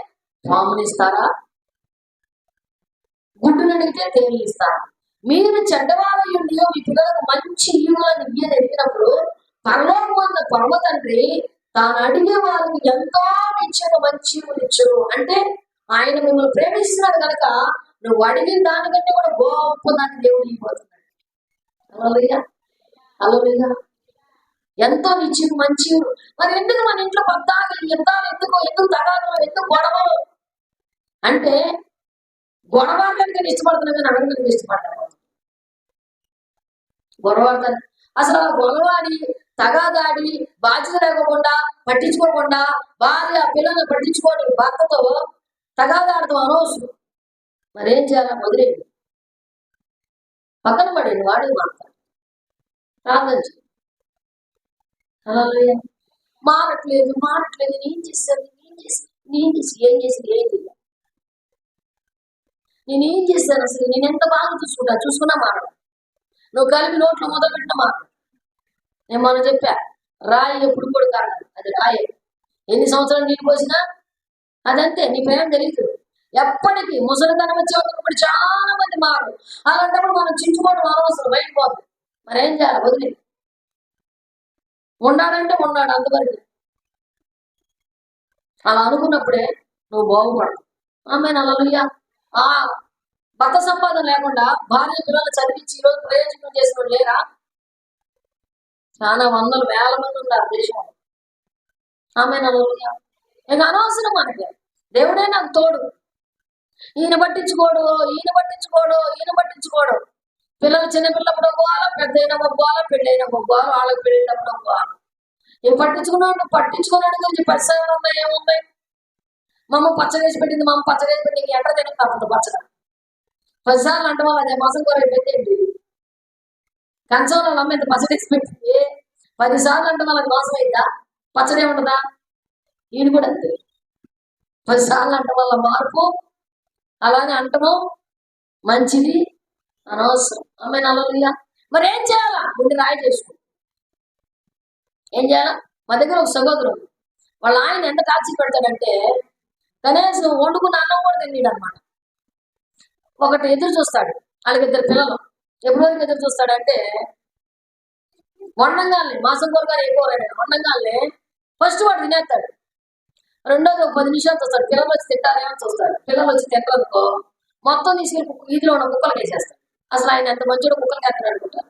పామునిస్తారా? గుడ్డును అడిగితే తేనెలు ఇస్తారా? మీరు చెడ్డవాళ్ళ ఉండి మీ పిల్లలకు మంచి ఈవులను ఇయ్యని ఎదిగినప్పుడు పరలోకమందు పరమ తండ్రి తాను అడిగే వారికి ఎంతో నిత్యంగా మంచి ఈవునిచ్చును. అంటే ఆయన మిమ్మల్ని ప్రేమిస్తున్నాడు కనుక నువ్వు అడిగిన దానికంటే కూడా గొప్ప దాన్ని దేవుడు ఇవ్వబోతున్నాడు. హల్లెలూయా హల్లెలూయా. ఎంతో నిత్యం మంచి. మరి ఎందుకు మన ఇంట్లో పద్దాలు యుద్ధాలు, ఎందుకు తగాదాలు, ఎందుకు గొడవలు? అంటే గొడవడానికి ఇష్టపడుతున్నాం కానీ అడగడానికి ఇష్టపడతాను. గొడవడతాను అసలు గొడవాడి, తగాదాడి, బాధ్యత లేకోకుండా, పట్టించుకోకుండా, భార్య పిల్లల్ని పట్టించుకోని భర్తతో తగాదాడతాం అనవసరం. మరేం చేయాలి? వదిలేదు. పక్కన పడండి, వాడే మాట్లాడు, ప్రార్థన చేయి. హల్లెలూయా. మారట్లేదు మారట్లేదు, నేను చేశాను, ఏం చేయాలి, నేనేం చేశాను అసలు, నేను ఎంత బాగా చూసుకున్నా మారడు. నువ్వు కలిపి నోట్లో మొదలుపెట్టిన మారడు. నేను మనం చెప్పా, రాయి ఎప్పుడు కూడా కాదు, అది రాయి. ఎన్ని సంవత్సరాలు నీళ్ళు పోసినా అదంతే, నీ ప్రేమ తెలియదు. ఎప్పటికీ ముసలితనం వచ్చేటప్పుడు చాలా మంది మారు. అలాంటప్పుడు మనం చించుకోవడం అనవసరం, బయటకు పోతుంది. మరేం చేయాలి, వదిలి ఉన్నాడంటే ఉన్నాడు అంతవరకు. అలా అనుకున్నప్పుడే నువ్వు బాగుపడవు. ఆమె హల్లెలూయా. ఆ భర్త సంపాదన లేకుండా భార్య పిల్లలు చదివించి ఈరోజు ప్రయోజనం చేసిన లేరా? చాలా వందలు వేల మంది ఉన్నారు దేశంలో. ఆమె హల్లెలూయా. ఇక అనవసరం మనకి, దేవుడే నాకు తోడు. ఈయన పట్టించుకోడు, పిల్లలు చిన్నపిల్లప్పుడు గోల, పెద్ద అయిన గోల, పెళ్ళైన గోల, వాళ్ళకి పెళ్ళినప్పుడు గోల. ఇవి పట్టించుకున్నాడు గురించి పరిశ్రమలు ఉన్నాయి, ఏముంది? మమ్మ పచ్చగేసి పెట్టింది, ఎక్కడ తినక తప్పదు పచ్చగా. 10 సార్లు అంటే వాళ్ళు అదే మాసం కూర అయిపోయింది. కంచంలో అమ్మ ఎంత పచ్చడేసి పెట్టింది, 10 సార్లు అంటే వాళ్ళకి మోసం అయిందా? పచ్చడే ఉండదా? ఈయన కూడా అంతే, 10 సార్లు అంటే వాళ్ళ మార్పు. అలానే అంటము మంచిది అనవసరం. ఆమె హల్లెలూయా. మరి ఏం చేయాలా? ముందు రాయి చేసుకో. ఏం చేయాలా? మా దగ్గర ఒక సహోదరుడు, వాళ్ళ ఆయన ఎంత టార్చర్ పెడతాడంటే కనీసం వండుకున్న అన్నం కూడా తిన్నాడు అనమాట. ఒకటి ఎదురు చూస్తాడు, వాళ్ళకి 2 పిల్లలు. ఎప్పటి వరకు ఎదురు చూస్తాడంటే వండంగానే, మాసం కూరగానే ఎక్కువ వండంగానే ఫస్ట్ వాడు తినేస్తాడు. రెండోది ఒక 10 నిమిషాలు చూస్తాడు, పిల్లలు వచ్చి తింటారేమో చూస్తాడు. పిల్లలు వచ్చి తింటారనుకో మొత్తం తీసుకెళ్ళి వీధిలో ఉన్న కుక్కలకి వేసేస్తాడు. అసలు ఆయన ఎంత మంచిగా కుక్కలకి వేస్తాడు అనుకుంటారు.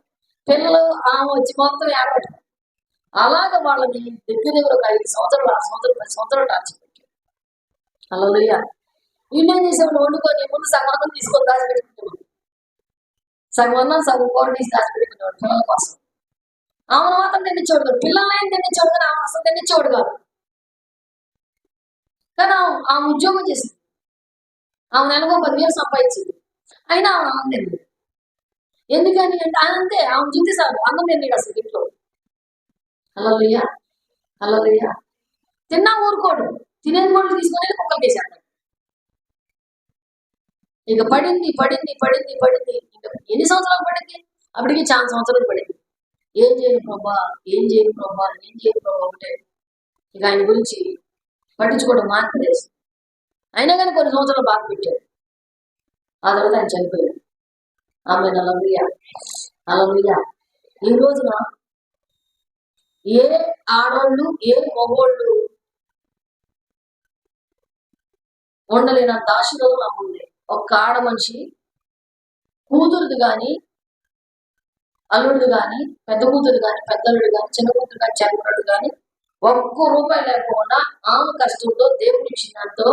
పిల్లలు ఆమె వచ్చి మొత్తం ఏడబెట్టారు. అలాగ వాళ్ళని దగ్గర ఒక 5 సంవత్సరాలు, 6 సంవత్సరాలు, 10 సంవత్సరాలు టార్చర్ పెట్టారు. హల్లెలూయా. వీళ్ళేం చేసేవాళ్ళు, వండుకొని ముందు సగం అన్నం తీసుకొని దాచిపెట్టుకునేవాడు, సగం అన్నం సగం కూర తీసి దాచిపెట్టుకునేవాడు పిల్లల కోసం. ఆమెను మాత్రం తినిచ్చేవాడు కాదు, పిల్లల్ని ఏం తినిచ్చేవాడు కానీ ఆమె అసలు తినిచ్చేవాడు కాదు. కానీ ఆమె ఉద్యోగం చేసింది, ఆమె నెలకు 10,000 సంపాదించింది, అయినా ఆమె అన్నం తింది. ఎందుకని అంటే అంతే, ఆమె చూసేసారు అన్నం తిన్నాడు అసలు ఇంట్లో. హల్లెలూయా. హల్లెలూయా. తిన్నా ఊరుకోడు, తినేది కూడా తీసుకొని కుక్కలు వేసేస్తాడు. ఇక పడింది. ఇంకా ఎన్ని సంవత్సరాలు పడింది? అప్పటికి చాలా సంవత్సరాలు పడింది. ఏం చేయను ప్రభా ఒకటే. ఇక ఆయన గురించి పట్టించుకోవడం మానేసి, అయినా కానీ కొన్ని సంవత్సరాలు బాగా పెట్టాడు. ఆ తర్వాత ఆయన చనిపోయాడు. ఆమె హల్లెలూయా. ఈ రోజున ఏ ఆడోళ్ళు ఏ మగోళ్ళు ఉండలేనంత ఆశీర్వాదం నాకు ఉంది. ఒక్క ఆడ మనిషి కూతురుది కానీ, అల్లుడు కానీ, పెద్ద కూతురు కానీ, పెద్దల్లుడు కానీ, చిన్న కూతురు కానీ, చిన్నడు కానీ ₹1 లేకుండా ఆమె కష్టంతో దేవుడు ఇచ్చినంతో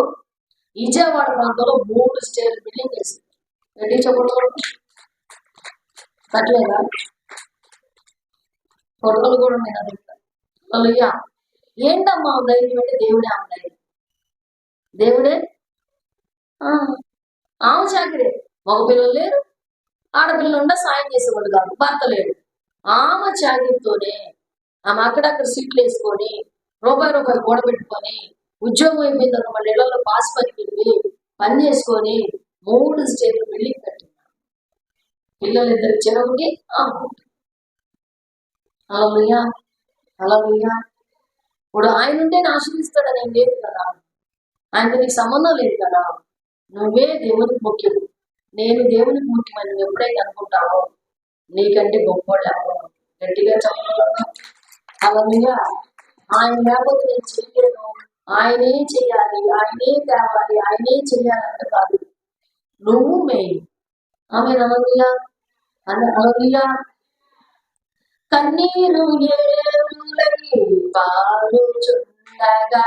విజయవాడ ప్రాంతంలో 3 స్టేర్ బిల్డింగ్ వేసింది. రెడీ చెప్పడం కట్టలేదా? ఫోటోలు కూడా ఉన్నాయి నా దగ్గర. హల్లెలూయా. ఏంటమ్మా ధైర్యం అంటే దేవుడే ఆమె ధైర్యం. దేవుడే ఆమె చాకరే. మగ పిల్లలు లేరు, ఆడపిల్లలు ఉండ సాయం చేసేవాడు కాదు, భర్త లేడు. ఆమె చాకరితోనే ఆమె అక్కడక్కడ సీట్లు వేసుకొని రూపాయి కూడబెట్టుకొని ఉద్యోగం అయిపోయిన తర్వాత వాళ్ళ ఇళ్లలో పాస్ పనికి వెళ్ళి పని చేసుకొని 3 స్టేర్లు బిల్డింగ్ కట్టింది. పిల్లలు 2 చిన్నకి. హల్లెలూయా. హల్లెలూయా. ఇప్పుడు ఆయన ఉంటే ఆశీర్వదిస్తాడని ఏం లేదు కదా, ఆయనతో నీకు సంబంధం లేదు కదా. నువ్వే దేవునికి ముఖ్యం, నేను దేవునికి ముఖ్యమని నువ్వు ఎప్పుడైతే అనుకుంటావో నీకంటే గొప్పవాళ్ళు ఎవరు? గట్టిగా చెప్పగలను. హల్లెలూయా. ఆయన లేకపోతే నేను చేయలేను, ఆయనే చెయ్యాలి, ఆయనే తేవాలి, ఆయనే చెయ్యాలంటే కాదు, నువ్వు మెయిన్. ఆమె హల్లెలూయా. హల్లెలూయా. కన్నీరు ఏరులై పారుచుండగా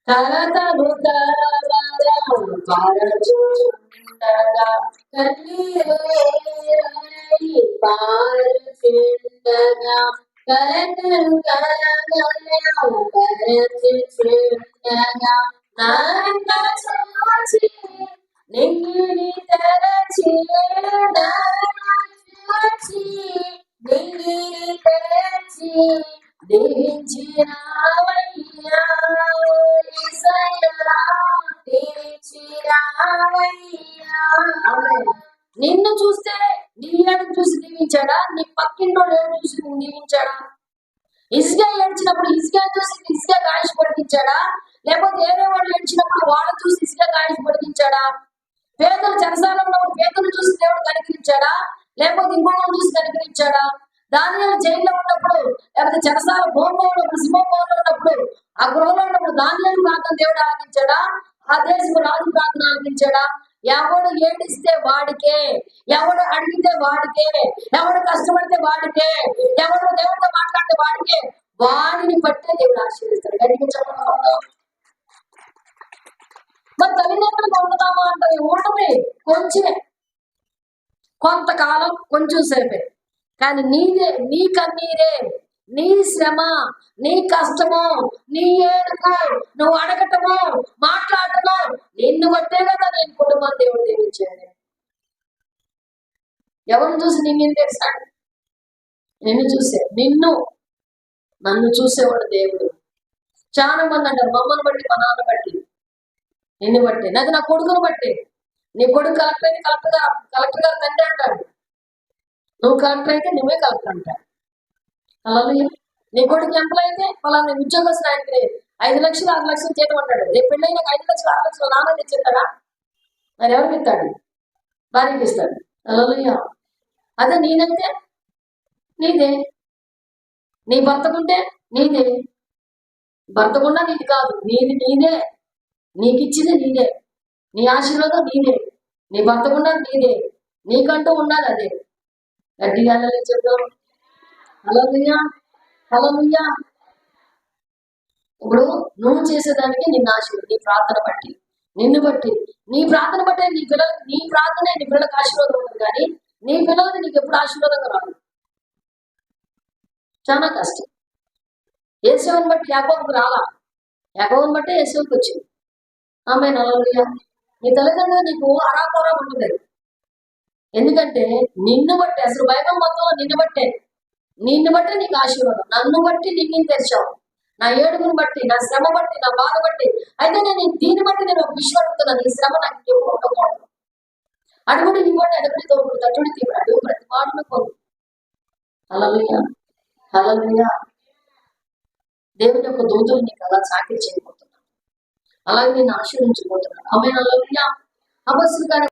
కలతలు పారుచుండగా, కన్నీరు ఏరులై పారుచుండగా కలతలు పారుచుండగా, నన్ను చూచి నిన్ను తెరచి మార్చి నింగిని తెచ్చి దీవించినావయ్యా యేసయ్యా దీవించినావయ్యా. ఆమేన్. నిన్ను చూస్తే నీ ఏడుపు చూసి దీవించాడా? నీ పక్కింటోడు ఏడు చూసి నిన్ను దీవించాడా? ఇసుక ఏడ్చినప్పుడు ఇసుక చూసి ఇసుక గాయస్ పడిపించాడా? లేకపోతే వేరే వాళ్ళు ఏడ్చినప్పుడు వాళ్ళు చూసి ఇసుక గాయస్ పడిపించాడా? పేదలు చెరసాల ఉన్నప్పుడు పేదలు చూసి దేవుడు కనికరించాడా? లేకపోతే ఇంకోళ్ళు చూసి కనికరించాడా? దానియేలు జైల్లో ఉన్నప్పుడు, లేకపోతే చెరసాల భూమిలో ఉన్నప్పుడు, సింహభవనంలో ఉన్నప్పుడు, ఆ గృహంలో ఉన్నప్పుడు దానియేలు ప్రార్థన దేవుడు ఆలకించాడా? ఆ దేశం రాజు ప్రార్థన ఆలకించాడా? ఎవడు ఏడిస్తే వాడికే, ఎవడు అడిగితే వాడికే, ఎవడు కష్టపడితే వాడికే, ఎవడు దేవుడితో మాట్లాడితే వాడికే, వాడిని బట్టే దేవుడు ఆశీర్వదిస్తాడు. గట్టిగా చెప్పండి. మరి తల్లిదండ్రులకు ఉండదామా అంటే ఉండమే, కొంచెమే, కొంతకాలం కొంచెం సేపే. కానీ నీదే, నీ కన్నీరే, నీ శ్రమ, నీ కష్టము, నీ ఏడుపు, నువ్వు అడగటము, మాట్లాడటము, నిన్ను బట్టే కదా నేను కుటుంబం దేవుడు దీవించాడు. ఎవరిని చూసి నిన్ను తెరిచాడు? నిన్ను చూసే, నన్ను చూసేవాడు దేవుడు. చాలా మంది అంటారు మమ్మల్ని బట్టి, మా నాన్న బట్టి, నిన్ను బట్టి, నాకు నా కొడుకును బట్టి. నీ కొడుకు కలెక్టర్ అయితే కలెక్టర్ గారు తండ్రి అంటాడు, నువ్వు కలెక్టర్ అయితే నువ్వే కలెక్టర్ అంటాడు. అలాగే నీ కొడుకు ఎంప్లాయ్ అయితే వాళ్ళని ఉద్యోగస్తులు ఆయనకి 5 లక్షలు 6 లక్షలు చేయడం అంటాడు. రేపు పెళ్ళైనా 5 లక్షలు 6 లక్షలు నాన్న తెచ్చిస్తాడా? మరి ఎవరికి ఇస్తాడు? భార్యకి ఇస్తాడు. అలాగే అదే నేనైతే నీదే, నీ భర్తకుంటే నీదే, భర్తకుండా నీది కాదు, నీదే, నీకు ఇచ్చింది నీదే, నీ ఆశీర్వాదం నీదే, నీ భర్తకుండా నీదే, నీకంటూ ఉండాలి అదే. గట్టిగా చెప్తాం. హల్లెలూయా, హల్లెలూయా. ఇప్పుడు నువ్వు చేసేదానికి నిన్ను ఆశీర్వదం, నీ ప్రార్థన బట్టి, నిన్ను బట్టి, నీ ప్రార్థన బట్టే నీ ప్రార్థనే నీ పిల్లలకు ఆశీర్వాదం ఉంటుంది. కానీ నీ పిల్లలకి నీకు ఎప్పుడు ఆశీర్వాదంగా రాదు. చాలా కష్టం. యేసువుని బట్టి యాకోబుకు రాలా, యాకోబుని బట్టి యేసువుకి వచ్చింది. ఆమేన్, హల్లెలూయా. నీ తల్లిదండ్రులు నీకు అరాకొరా ఉండలేదు. ఎందుకంటే నిన్ను బట్టి, అసలు బైబిల్ మొత్తంలో నిన్ను బట్టే నీకు ఆశీర్వాదం. నన్ను బట్టి నిన్ను తెరిచావు, నా ఏడుగుని బట్టి, నా శ్రమ బట్టి, నా బాధ బట్టి. అయితే నేను దీన్ని బట్టి నేను ఒక విషయం అడుగుతున్నాను, ఈ శ్రమ నాకు ఎప్పుడు ఉండకూడదు. అడుగుడు ఇవ్వండి, అడుగుడి తోడు, తట్టుడి తీవ్ర, అడుగు ప్రతి మాటను పొందు. హల్లెలూయా, హల్లెలూయా. దేవుని యొక్క దూతలు నీకు అలా చాకరీ చేయబోతున్నాను, అలాగే నేను ఆశీర్వించబోతున్నాను. ఆమేన్, హల్లెలూయా. అపొస్తలుల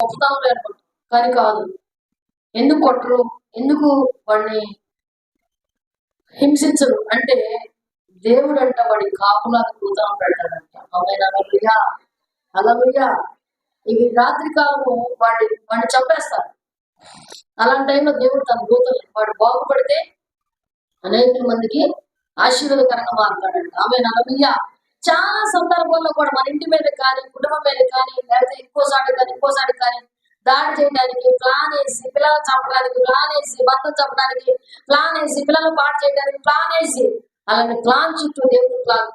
గొప్పతనం అనుకుంటాం, కానీ కాదు. ఎందుకు కొట్టరు, ఎందుకు వాడిని హింసించరు అంటే దేవుడు అంట వాడి కాపులాగా కూతా పెడతాడంట. హల్లెలూయా, హల్లెలూయా. ఇది రాత్రి కాలము వాడిని చంపేస్తారు. అలాంటి టైంలో దేవుడు తన దూతలు వాడు బాగుపడితే అనేక మందికి ఆశీర్వాదకరంగా మారుతాడంట. హల్లెలూయా. చాలా సందర్భాల్లో కూడా మన ఇంటి మీద కానీ, కుటుంబం మీద కానీ, లేకపోతే ఇంకోసారి కానీ దాడి చేయడానికి ప్లాన్ వేసి, పిల్లలు చంపడానికి ప్లాన్ వేసి, భర్తను చంపడానికి ప్లాన్ వేసి, పిల్లలు పాటు చేయడానికి ప్లాన్ వేసి, అలాంటి ప్లాన్ చుట్టూ దేవుడు ప్లాన్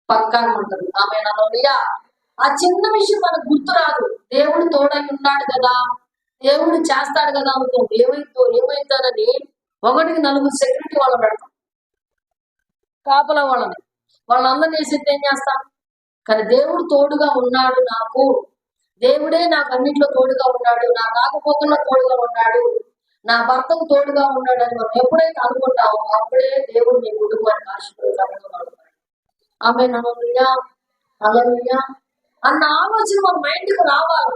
పక్కాగా ఉంటుంది. హల్లెలూయా. ఆ చిన్న విషయం మనకు గుర్తు రాదు. దేవుడు తోడై ఉన్నాడు కదా, దేవుడు చేస్తాడు కదా అనుకోండి, ఏమైతుందని 1-4 సెక్యూరిటీ వాళ్ళని పెడతాం, కాపలా వాళ్ళందరినీ వేసేది ఏం చేస్తాం. కానీ దేవుడు తోడుగా ఉన్నాడు నాకు, దేవుడే నాకు అన్నింటిలో తోడుగా ఉన్నాడు, నా రాకపోకల్లో తోడుగా ఉన్నాడు, నా భర్తకు తోడుగా ఉన్నాడు అని మనం ఎప్పుడైతే అనుకుంటామో అప్పుడే దేవుడు నీ కుటుంబానికి ఆశీర్వాదకరంగా మారుతాడు. హల్లెలూయా, హల్లెలూయా అన్న ఆలోచన మన మైండ్కి రావాలి.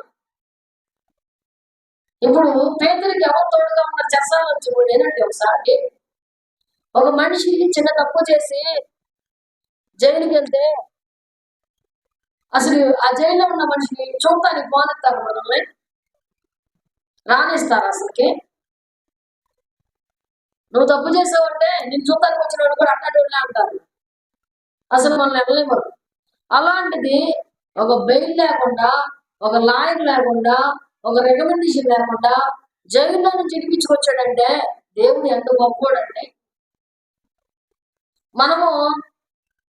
ఇప్పుడు పేతురికి ఎవరు తోడుగా ఉన్నారు చెరసాలలో చూడండి. ఏంటంటే ఒకసారి ఒక మనిషి చిన్న తప్పు చేసి జైలుకి వెళ్తే అసలు ఆ జైల్లో ఉన్న మనిషిని చూడటానికి పోనిస్తారు, మనల్ని రానిస్తారు. అసలుకి నువ్వు తప్పు చేసావంటే నేను చూడటానికి వచ్చిన వాడు కూడా అట్టడోళ్ళే అంటారు, అసలు మనల్ని వెళ్ళలేమరు. అలాంటిది ఒక బెయిల్ లేకుండా, ఒక లాయర్ లేకుండా, ఒక రికమెండేషన్ లేకుండా జైల్లో నుంచి ఇడిపించుకొచ్చాడంటే దేవుడు ఎంత గొప్పోడండి. మనము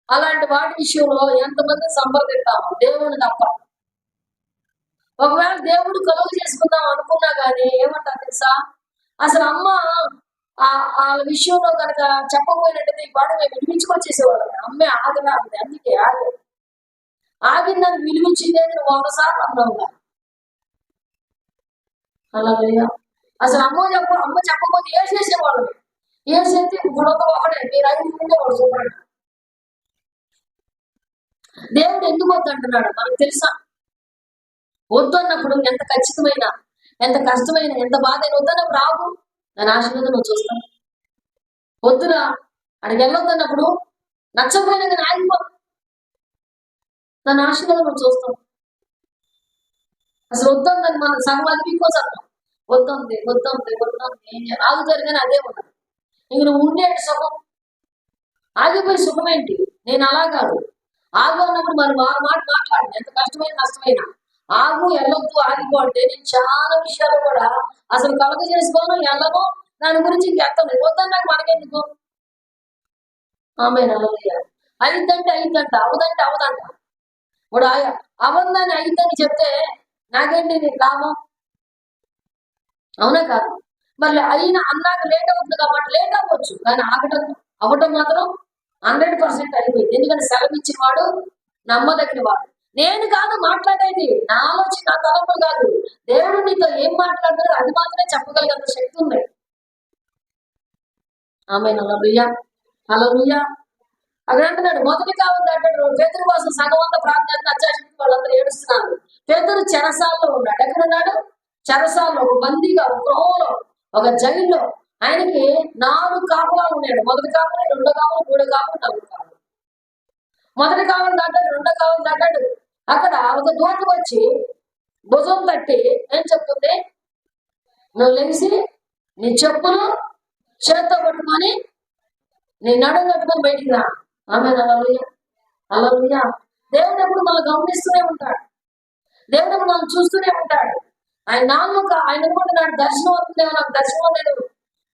అలాంటి వాటి విషయంలో ఎంతమంది సంప్రదిస్తాము, దేవుని తప్ప. ఒకవేళ దేవుడు కలుగు చేసుకుందాం అనుకున్నా కానీ ఏమంటారు తెలుసా, అసలు అమ్మ ఆ విషయంలో కనుక చెప్పకపోయినట్టయితే ఈ వాడు మేము వినిపించుకొచ్చేసేవాళ్ళం. అమ్మే ఆగలా ఉంది, అందుకే ఆగిందని విలువించిందే నువ్వు ఒకసారి అన్నావుగా. హల్లెలూయా. అసలు అమ్మ చెప్పకపోతే ఏం చేసేవాళ్ళు, ఏం చేస్తే ఇప్పుడు ఒకడే మీరు 5 మంది వాడు చూడండి. దేవుడు ఎందుకు వద్దంటున్నాడు మనకు తెలుసా. వద్దు అన్నప్పుడు ఎంత ఖచ్చితమైన, ఎంత కష్టమైన, ఎంత బాధ అయినా వద్దన్నప్పుడు రాగు, దాని ఆశీర్వాదం నువ్వు చూస్తాను. వద్దురా అడిగి వెళ్ళొద్దన్నప్పుడు నచ్చకపోయినా కానీ ఆగిపో, దాని ఆశీర్వాదం నువ్వు చూస్తాం. అసలు వద్దని మనం సగం అనిపించుకోసాం, వద్దంది ఆగుతారు కానీ అదే ఉండదు. ఇంక నువ్వు ఉండేటి సుఖం ఆగిపోయి సుఖం ఏంటి. నేను అలా కాదు, ఆగు అన్నప్పుడు మరి వారి మాట మాట్లాడి ఎంత కష్టమైన నష్టమైనా ఆగు, వెళ్ళొద్దు, ఆగిపో అంటే నేను చాలా విషయాలు కూడా అసలు కలగ చేసుకోను, వెళ్ళను, దాని గురించి ఇంకెత్తను. వద్దన్నాక మనకెందుకు. ఆమె అయిద్దంటే అయిద్దంట, అవదంటే అవదంట. ఇప్పుడు అవందని అయిద్దని చెప్తే నాకేంటి నీకు లాభం, అవునా కాదు. మరి అన్నాక లేట్ అవుతుంది కాబట్టి లేట్ అవ్వచ్చు, కానీ అవ్వటం మాత్రం 100% అయిపోయింది. ఎందుకంటే సెలవు ఇచ్చిన వాడు నమ్మదగిన వాడు. నేను కాదు మాట్లాడేది, నా ఆలోచన, నా తలంపులు కాదు. దేవుడు నీతో ఏం మాట్లాడతాడో అది మాత్రమే చెప్పగలిగేంత శక్తి ఉంది. ఆమె హల్లెలూయా, హల్లెలూయా. అక్కడ అంటున్నాడు మొదటి కాలం దాటాడు. పేతురు కోసం సగం అంతా ప్రార్థన అత్యాశక్తి వాళ్ళందరూ ఏడుస్తున్నారు. పేతురు చెరసాల్లో ఉన్నాడు. ఎక్కడున్నాడు? చెరసాల్లో, ఒక బందీగా, ఒక గృహంలో, ఒక జైల్లో. ఆయనకి 4 కాపులాలు ఉన్నాడు. మొదటి కాపులు, 2వ కాపులు, 3వ కాపులు, 4వ కాపులు. మొదటి కాలం దాటాడు, 2వ కాలం దాటాడు. అక్కడ ఒక దూత వచ్చి భుజం తట్టి ఏం చెప్తుంది, నువ్వు లేచి నీ చెప్పులు చేత్తో పట్టుకొని నీ నడుము కట్టుకొని బయటికి రా. ఆమె హల్లెలూయా, హల్లెలూయా. దేవుడు ఎప్పుడు మనం గమనిస్తూనే ఉంటాడు, దేవుడు ఎప్పుడు మనం చూస్తూనే ఉంటాడు. ఆయన ఆయన కూడా నాకు దర్శనం అవుతుందేమో, నాకు దర్శనం నేను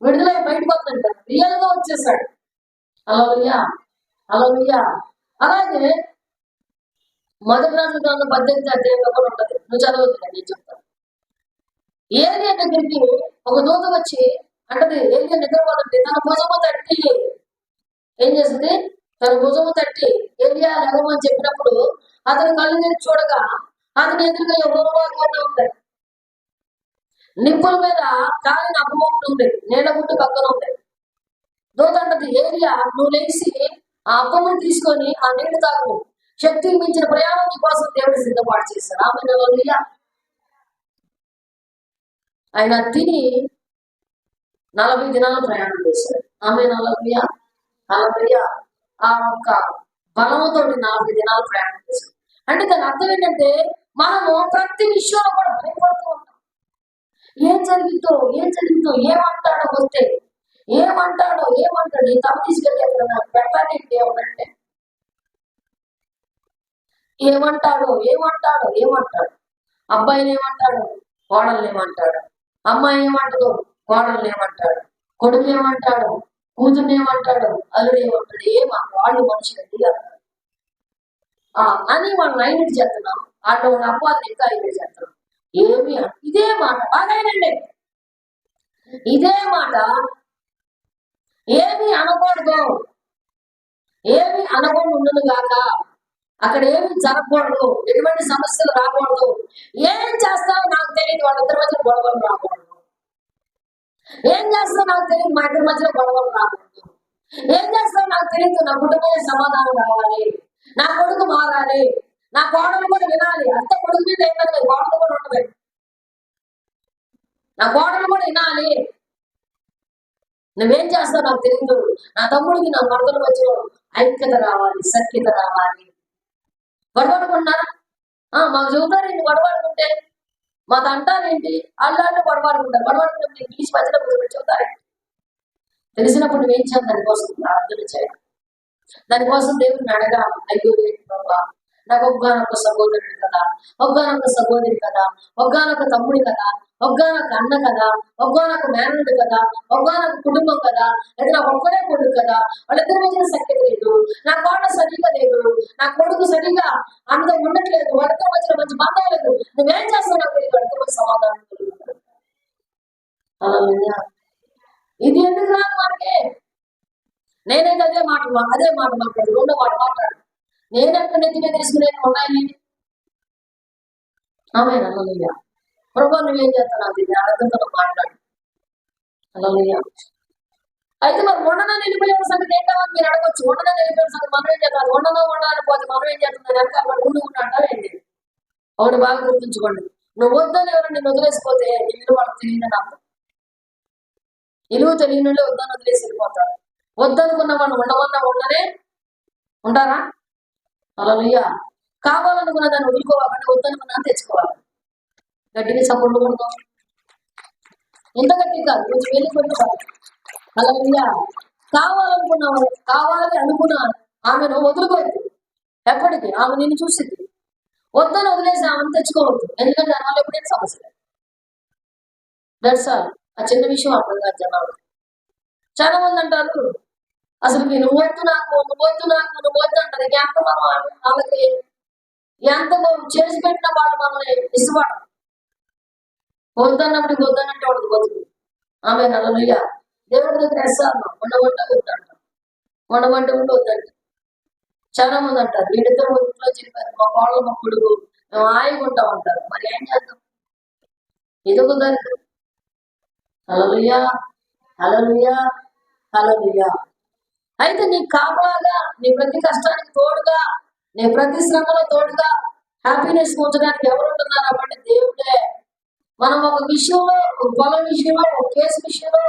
విడుదలై బయటకు వస్తుంటాడు. రియల్ గా వచ్చేసాడు. హల్లెలూయా, హల్లెలూయా. అలాగే మొదటి రాజుల గ్రంథం 18వ అధ్యాయంలో కూడా ఉంటుంది. నువ్వు చదవద్దు, నేను చెప్తాను. ఏలియా దగ్గరికి ఒక దూత వచ్చి అంటది, ఏలియా నిద్రపోతుంటే తన భుజము తట్టి ఏం చేస్తుంది, తన భుజము తట్టి ఏలియా లెగమని చెప్పినప్పుడు అతను కళ్ళు తెరిచి చూడగా అతని ఎదురుగా ఎవరో ఉంటాయి. నిప్పుల మీద కాలిన అప్పం ఒకటి ఉంది, నీళ్ళ గుడ్డు పక్కన ఉంది. దూత అంటది, ఏలియా నువ్వు లేచి ఆ అప్పమును తీసుకొని ఆ నీళ్లు తాగు, శక్తికి మించిన ప్రయాణం నీ కోసం దేవుడు సిద్ధపాటు చేశాడు. ఆమె హల్లెలూయా. ఆయన తిని 40 దినాలు ప్రయాణం చేశాడు. ఆమె 40 ఆ ఒక్క బలంతో 40 దినాలు ప్రయాణం చేశాడు. అంటే దాని అర్థం ఏంటంటే మనము ప్రతి విషయంలో కూడా భయపడుతూ ఉంటాం. ఏం జరిగిందో ఏమంటాడో వస్తే, ఏమంటాడు ఈ తప్పు తీసుకెళ్ళి ఎక్కడ పెట్టాలంటే ఏమంటే ఏమంటాడు అబ్బాయిని ఏమంటాడు, కోడల్ని ఏమంటాడు, అమ్మాయి ఏమంటాడు, కోడల్ని ఏమంటాడు, కొడుకు ఏమంటాడు, కూతుర్ని ఏమంటాడు, అల్లుడు ఏమంటాడు, వాళ్ళు మనుషులండి అంటారు. అని మనం ఐడెంట్ చేస్తున్నాం. అట్లా ఉన్న అబ్బాయిని ఇంకా ఐడెంట్ చేస్తున్నాం. ఇదే మాట బాగానండి, ఇదే మాట ఏమి అనకూడదు ఉండదు కాక, అక్కడ ఏమి జరగకూడదు, ఎటువంటి సమస్యలు రాకూడదు. ఏం చేస్తావో నాకు తెలియదు, వాళ్ళిద్దరి మధ్య గొడవలు రాకూడదు. ఏం చేస్తావో నాకు తెలియదు, మా ఇద్దరి మధ్యలో గొడవలు రాకూడదు. ఏం చేస్తావో నాకు తెలియదు, నా కుటుంబమే సమాధానం రావాలి, నా కొడుకు మారాలి, నా కోడలు కూడా వినాలి. అంత కొడుకు మీద ఏంటంటే కోడలు కూడా ఉండదు, నా కోడలు కూడా వినాలి. నువ్వేం చేస్తావు నాకు తెలియదు, నా తమ్ముడికి నా మరదల మధ్యలో ఐక్యత రావాలి, సఖ్యత రావాలి. గొడవడుకున్నారా? మాకు చెబుతారు ఏంటి గొడవడుకుంటే, మాకు అంటారేంటి, అల్లాళ్ళు గొడవడుకుంటారు. గొడవడుకుంటే ఇంగ్లీష్ మధ్యలో చెబుతారేంటి? తెలిసినప్పుడు నువ్వేం చేయాలి? దానికోసం ప్రార్థన చేయాలి. దానికోసం దేవుడిని అడగాలి. అయ్యో బాబా, నాకు ఒక్కగానొక్క సహోదరుడు కదా, ఒక్కగానొక్క సహోదరి కదా, ఒక్కగానొక్క తమ్ముడు కదా, ఒక్కగానొక్క అన్న కదా, ఒక్కగానొక్క మేనలుడు కదా, ఒక్కగానొక్క కుటుంబం కదా, లేదా నాకు ఒక్కడే కొడుకు కదా, వాళ్ళిద్దరి మధ్య సఖ్యత లేదు, నా కోట సరిగా లేదు, నా కొడుకు సరిగా ఆమెతో ఉండట్లేదు, వాళ్ళిద్దరి మధ్యలో మంచి బంధం లేదు. నువ్వేం చేస్తావు నాకు తెలియదు, వాళ్ళిద్దరి మధ్య సమాధానం ఇది ఎందుకు రాదు మనకి? నేనైతే అదే మాట మాట్లాడు, రెండో మాట మాట్లాడు. నేనెక్కడ నెత్తి మీద తీసుకునే ఉన్నాయి. అలా ప్రభు నువ్వేం చేస్తాను అది అర్థంతో మాట్లాడు. అలా అయితే మరి ఉండన వెళ్ళిపోయిన సంగతి ఏంటని మీరు అడగచ్చు. ఉండన వెళ్ళిపోయిన సంగతి మనం ఏం చేస్తాం? ఉండాలని పోతే మనం ఏం చేస్తాం? వెనకాల ఉండి అంటారేంటి? ఒకటి బాగా గుర్తుంచుకోండి, నువ్వు వద్దని ఎవరు నిన్ను వదిలేసిపోతే ఇల్లు వాళ్ళకి తెలియదని అర్థం. ఇల్లు తెలియని వాళ్ళు వద్దని వదిలేసి వెళ్ళిపోతారు. వద్దనుకున్న వాళ్ళు ఉండనే ఉంటారా? అలా కావాలనుకున్న దాన్ని వదులుకోవాలంటే వద్దనుకున్నా తెచ్చుకోవాలి. గట్టిగా సపోర్ట్లు కొడతాం, ఇంత గట్టి కాదు, కొంచెం వెళ్ళి కొట్టుకోవాలి. అలా కావాలనుకున్నావు, కావాలి అనుకున్నా ఆమెను వదులుకోవద్దు. ఎప్పటికీ ఆమె నిన్ను చూసింది, వద్దని వదిలేసి ఆమెను తెచ్చుకోవద్దు. ఎందుకంటే దానివల్ల ఎప్పుడైనా సమస్య లేదు. That's all. ఆ చిన్న విషయం అర్థం కాదు జనాలు. చాలా మంది అంటారు అసలు నువ్వు వద్దు అంటారు. ఎంత మనం వాళ్ళకి ఎంత చేసి పెట్టిన వాళ్ళు మనల్ని ఇష్టపడరు. వద్దన్నప్పుడు వద్దనంటే వాడికి బతుకు. ఆమె నల్లయ్య దేవుడి దగ్గర ఎస్సాను ఉండమంటే వద్దండి. చాలా మంది అంటారు వీళ్ళిద్దరు ఇంట్లో చెప్పారు, మా వాళ్ళ మా కొడుకు మేము హాయిగా ఉంటాం అంటారు. మరి ఏం చేద్దాం? ఇదొక దరిద్రం. హల్లెలూయా. అయితే నీ కాపలాగా, నీ ప్రతి కష్టానికి తోడుగా, నీ ప్రతి శ్రమలో తోడుగా హ్యాపీనెస్ ఉంచడానికి ఎవరు ఉంటున్నారు? అవ్వండి దేవుడే. మనం ఒక విషయంలో, ఒక పొలం విషయంలో, ఒక కేసు విషయంలో,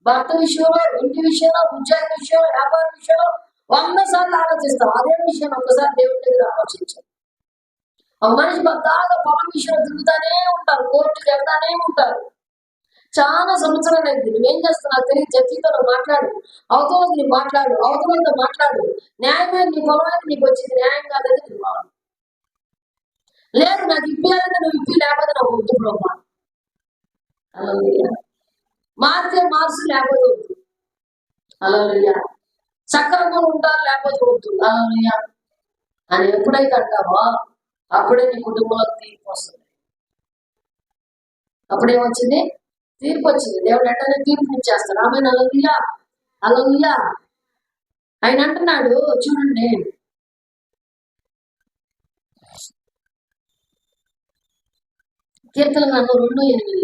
భర్త విషయంలో, ఇంటి విషయంలో, ఉద్యోగ విషయంలో, వ్యాపార విషయంలో 100 సార్లు ఆలోచిస్తాం. అదే విషయం ఒక్కసారి దేవుడి దగ్గర ఆలోచించాం. ఒక మనిషి బాగా పొలం విషయంలో తిరుగుతానే ఉంటారు, కోర్టుకి వెళ్తానే ఉంటారు. చాలా సంవత్సరాలు అయింది. నువ్వేం చేస్తున్నావు తెలియదు. జడ్జితో మాట్లాడు, అవతలతో మాట్లాడు. న్యాయమే నీ పొలమైతే నీకు వచ్చింది, న్యాయం కాదని నువ్వు లేదు, నాకు ఇప్పియాలంటే నువ్వు ఇప్పి, లేకపోతే నాకు వద్దు బ్రహ్మ. మార్చు లేకపోతే వద్దు. హల్లెలూయా. సక్రమంగా ఉంటారు లేకపోతే వద్దు. హల్లెలూయా అని ఎప్పుడైతే అంటావో అప్పుడే నీ కుటుంబంలో తీర్పు వస్తుంది. అప్పుడేమొచ్చింది? తీర్పు వచ్చింది. దేవుడు వెంటనే తీర్పు ఇచ్చేస్తాడు. ఆమె హల్లెలూయా. ఆయన అంటున్నాడు చూడండి, కీర్తన 2:8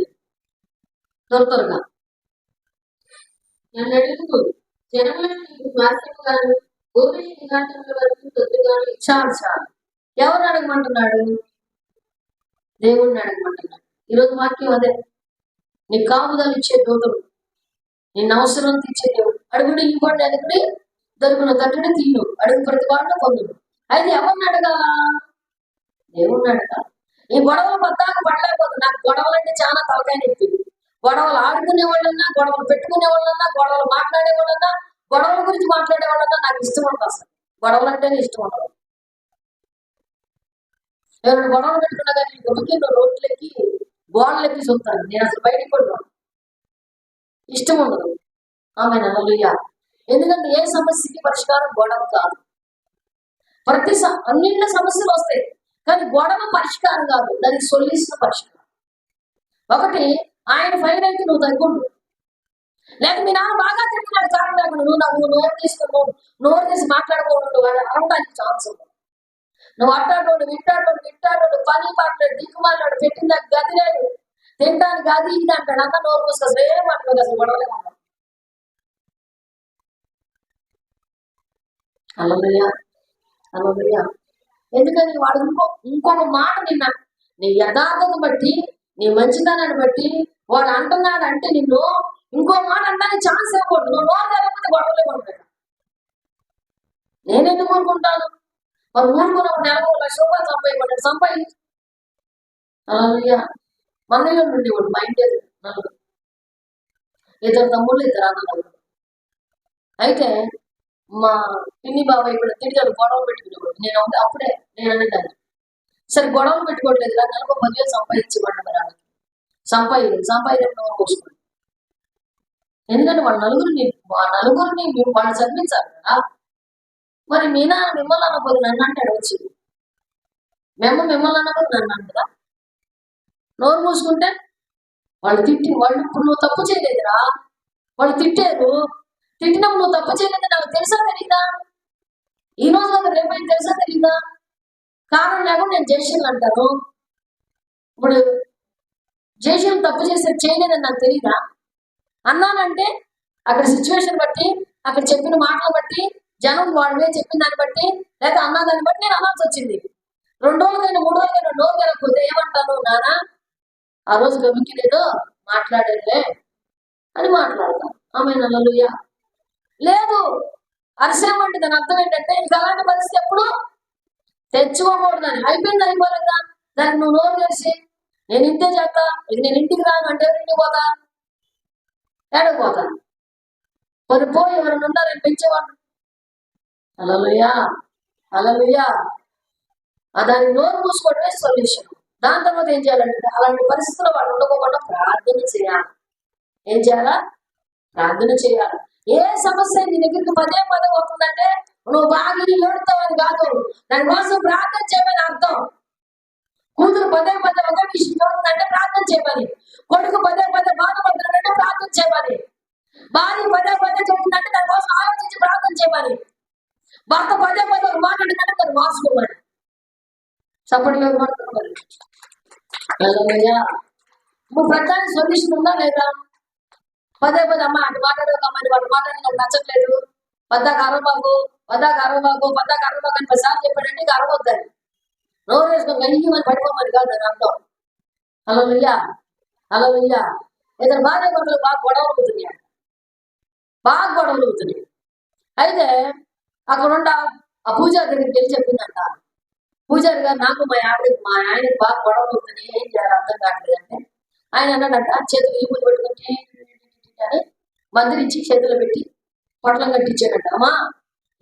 త్వరగా
నన్ను అడుగు, జనములను నీకు శ్వాసముగాను భూమిని దిగాంతముల వరకు తొత్తుగాను.
చాలు. ఎవరు అడగమంటున్నాడు? దేవుడిని అడగమంటున్నాడు. ఈరోజు వాక్యం అదే. నీ కాపుదలు ఇచ్చే దూతలు, నిన్న అవసరం తీర్చే దేవుడు. అడుగుడు ఇవ్వండి, అడుగుడి దొరుకును, తట్టుడు తీను, అడుగు ప్రతి వాడిని పొందుడు. అయితే ఎవరిని అడగాల? దేవుణ్ణి అడగాలి. ఈ గొడవలు పద్దాకు పడలేకపోతుంది. నాకు గొడవలు అంటే చాలా తలకాయ నొప్పి. గొడవలు ఆడుకునే వాళ్ళన్నా, గొడవలు పెట్టుకునే వాళ్ళన్నా, గొడవలు మాట్లాడే వాళ్ళన్నా, గొడవల గురించి మాట్లాడే వాళ్ళన్నా నాకు ఇష్టం ఉంటుంది. అసలు గొడవలు అంటేనే ఇష్టం ఉండదు. ఎవరైనా గొడవలు పెట్టుకున్నా కానీ గొడవకి రోడ్లెక్కి గోడలెక్కి చూస్తాను. నేను అసలు బయటికి కూడా ఇష్టం ఉండదు. ఆమె హల్లెలూయా. ఎందుకంటే ఏ సమస్యకి పరిష్కారం గొడవ కాదు. ప్రతి అన్నింటి సమస్యలు వస్తాయి, కానీ గొడవ పరిష్కారం కాదు, దానికి సొల్యూషన్ పరిష్కారం. ఒకటి, ఆయన ఫైన్ అయితే నువ్వు తగ్గుండు. లేక మీ నాన్న బాగా తిరుగుతున్నాడు కారణం లేకుండా నువ్వు నోరు తీసుకున్నావు, నోరు తీసి మాట్లాడుకోవడం అనడానికి ఛాన్స్ ఉంది. నువ్వు అట్టాడోడు విట్టాడోడు పని మాట్లాడు, దిక్కుమాలాడు, పెట్టిన గది లేదు, తినడానికి అది ఇది అంటాడు. అంతా నోరు మూసుకొస్తుంది, ఏం మాట్లాడు, అసలు గొడవలే ఉన్నాడు. హల్లెలూయా, హల్లెలూయా. ఎందుకని వాడు ఇంకొక మాట నిన్న నీ యథార్థతను బట్టి, నీ మంచితనాన్ని బట్టి వాడు అంటున్నాడు అంటే నిన్ను ఇంకో మాట అంటానికి ఛాన్స్ ఇవ్వకూడదు. నువ్వు నోరు తెరవకపోతే గొడవలే ఉంటాడు. నేనెందుకు ఊరుకుంటాను? మరి ఊరుకున్నప్పుడు నెలకు ₹1,00,000 సంపాదించు. హల్లెలూయా. మనలో నుండి వాడు మైండ్ నలుగురు, ఇద్దరు తమ్ముళ్ళు, ఇద్దరు అన్నలు. అయితే మా పిన్ని బాబాయ్ కూడా తిరిగాడు, గొడవలు పెట్టుకునేవాడు. నేను అన్నట్టు సరే గొడవలు పెట్టుకోవట్లేదు, నెలకు 10,000 సంపాదించబడ్డ మరి వాళ్ళకి సంపాదించడం కోసుకోండి. ఎందుకంటే వాళ్ళ నలుగురిని వాళ్ళు చదివించాలి కదా. మరి మీ నాన్న మిమ్మల్ని అన్నపోదు నన్ను అంటాడు వచ్చి, మిమ్మల్ని అన్నపోదు నన్ను అంటదా? నోరు మూసుకుంటే వాళ్ళు ఇప్పుడు నువ్వు తప్పు చేయలేదురా, వాళ్ళు తిట్టారు, తిట్టినప్పుడు నువ్వు తప్పు చేయలేదు నాకు తెలుసా తెలీదా? ఈ రోజు కదా రేపైనా తెలుసా తెలీదా? కారణం లేకుండా నేను జయశీల్ అంటాను. ఇప్పుడు జయశీల్ తప్పు చేయలేదని నాకు తెలీదా? అన్నానంటే అక్కడ సిచ్యువేషన్ బట్టి, అక్కడ చెప్పిన మాటలు బట్టి, జనం వాడివే చెప్పిన దాన్ని బట్టి, లేదా అన్నదాన్ని బట్టి నేను అనాల్సి వచ్చింది. 2 రోజులైనా 3 రోజులైనా నోరు తెరకపోతే ఏమంటాను? నానా ఆ రోజు గమికిలేదో మాట్లాడేదే అని మాట్లాడతాం. ఆమె హల్లెలూయా. లేదు అరిసేమంటే దాని అర్థం ఏంటంటే ఇంకా అలాంటి పరిస్థితి ఎప్పుడు తెచ్చుకోకూడదని. అయిపోలేదా దానికి నువ్వు నోరు తెరిచి నేను ఇంతే చేస్తా, ఇది నేను ఇంటికి రాను అంటే ఇంటికి పోతా, ఏడకపోతా. పోయి ఎవరైనా ఉన్నారని పెంచేవాళ్ళు. హల్లెలూయా, హల్లెలూయా. దానికి నోరు మూసుకోవడమే సొల్యూషన్. దాని తర్వాత ఏం చేయాలంటే అలాంటి పరిస్థితుల్లో వాళ్ళు ఉండకోకుండా ప్రార్థన చేయాలి. ఏం చేయాలా? ప్రార్థన చేయాలి. ఏ సమస్య నీ దగ్గరికి పదే వస్తుందంటే నువ్వు బాగా ఏడుతావని కాదు, దానికోసం ప్రార్థన చేయమని అర్థం. కూతురు పదే ఒక విషయం చూస్తుందంటే ప్రార్థన చేయమని, కొడుకు పదే బాధపడుతున్నాడంటే ప్రార్థన చేయమని, భార్య పదే చెబుతుందంటే దానికోసం ఆలోచించి ప్రార్థన చేయమని, భర్త పదే మాట్లాడిందంటే దాన్ని మార్చుకోమని. సపోర్ట్ పడుతున్నారు. నువ్వు ప్రధాని సొల్యూషన్ ఉందా లేదా? పదే అమ్మ అటు మాట్లాడకమ్మని వాడు మాట్లాడి నాకు నచ్చట్లేదు, పద్దాక అరవబాకు అని 10 సార్లు చెప్పాడంటే ఇక అరవద్దని నోరు వేసుకొని గయ్యి మరి పడిపోమని కాదు అని అర్థం. హల్లెలూయా, హల్లెలూయా. ఇతను భార్య భర్తలు బాగా గొడవలు అవుతున్నాయి. అయితే అక్కడుండ ఆ పూజారి దగ్గరికి వెళ్ళి చెప్పిందంట, పూజారి గారు నాకు మా ఆయనకి బాగా గొడవలు అవుతున్నాయి, ఏం చేయాలి అర్థం కావట్లేదు అంటే ఆయన అన్నాడంట, చేతులు ఈ పూజ పెట్టుకుంటే అని మందిరించి చేతులు పెట్టి పొట్లం కట్టించాడంట. అమ్మా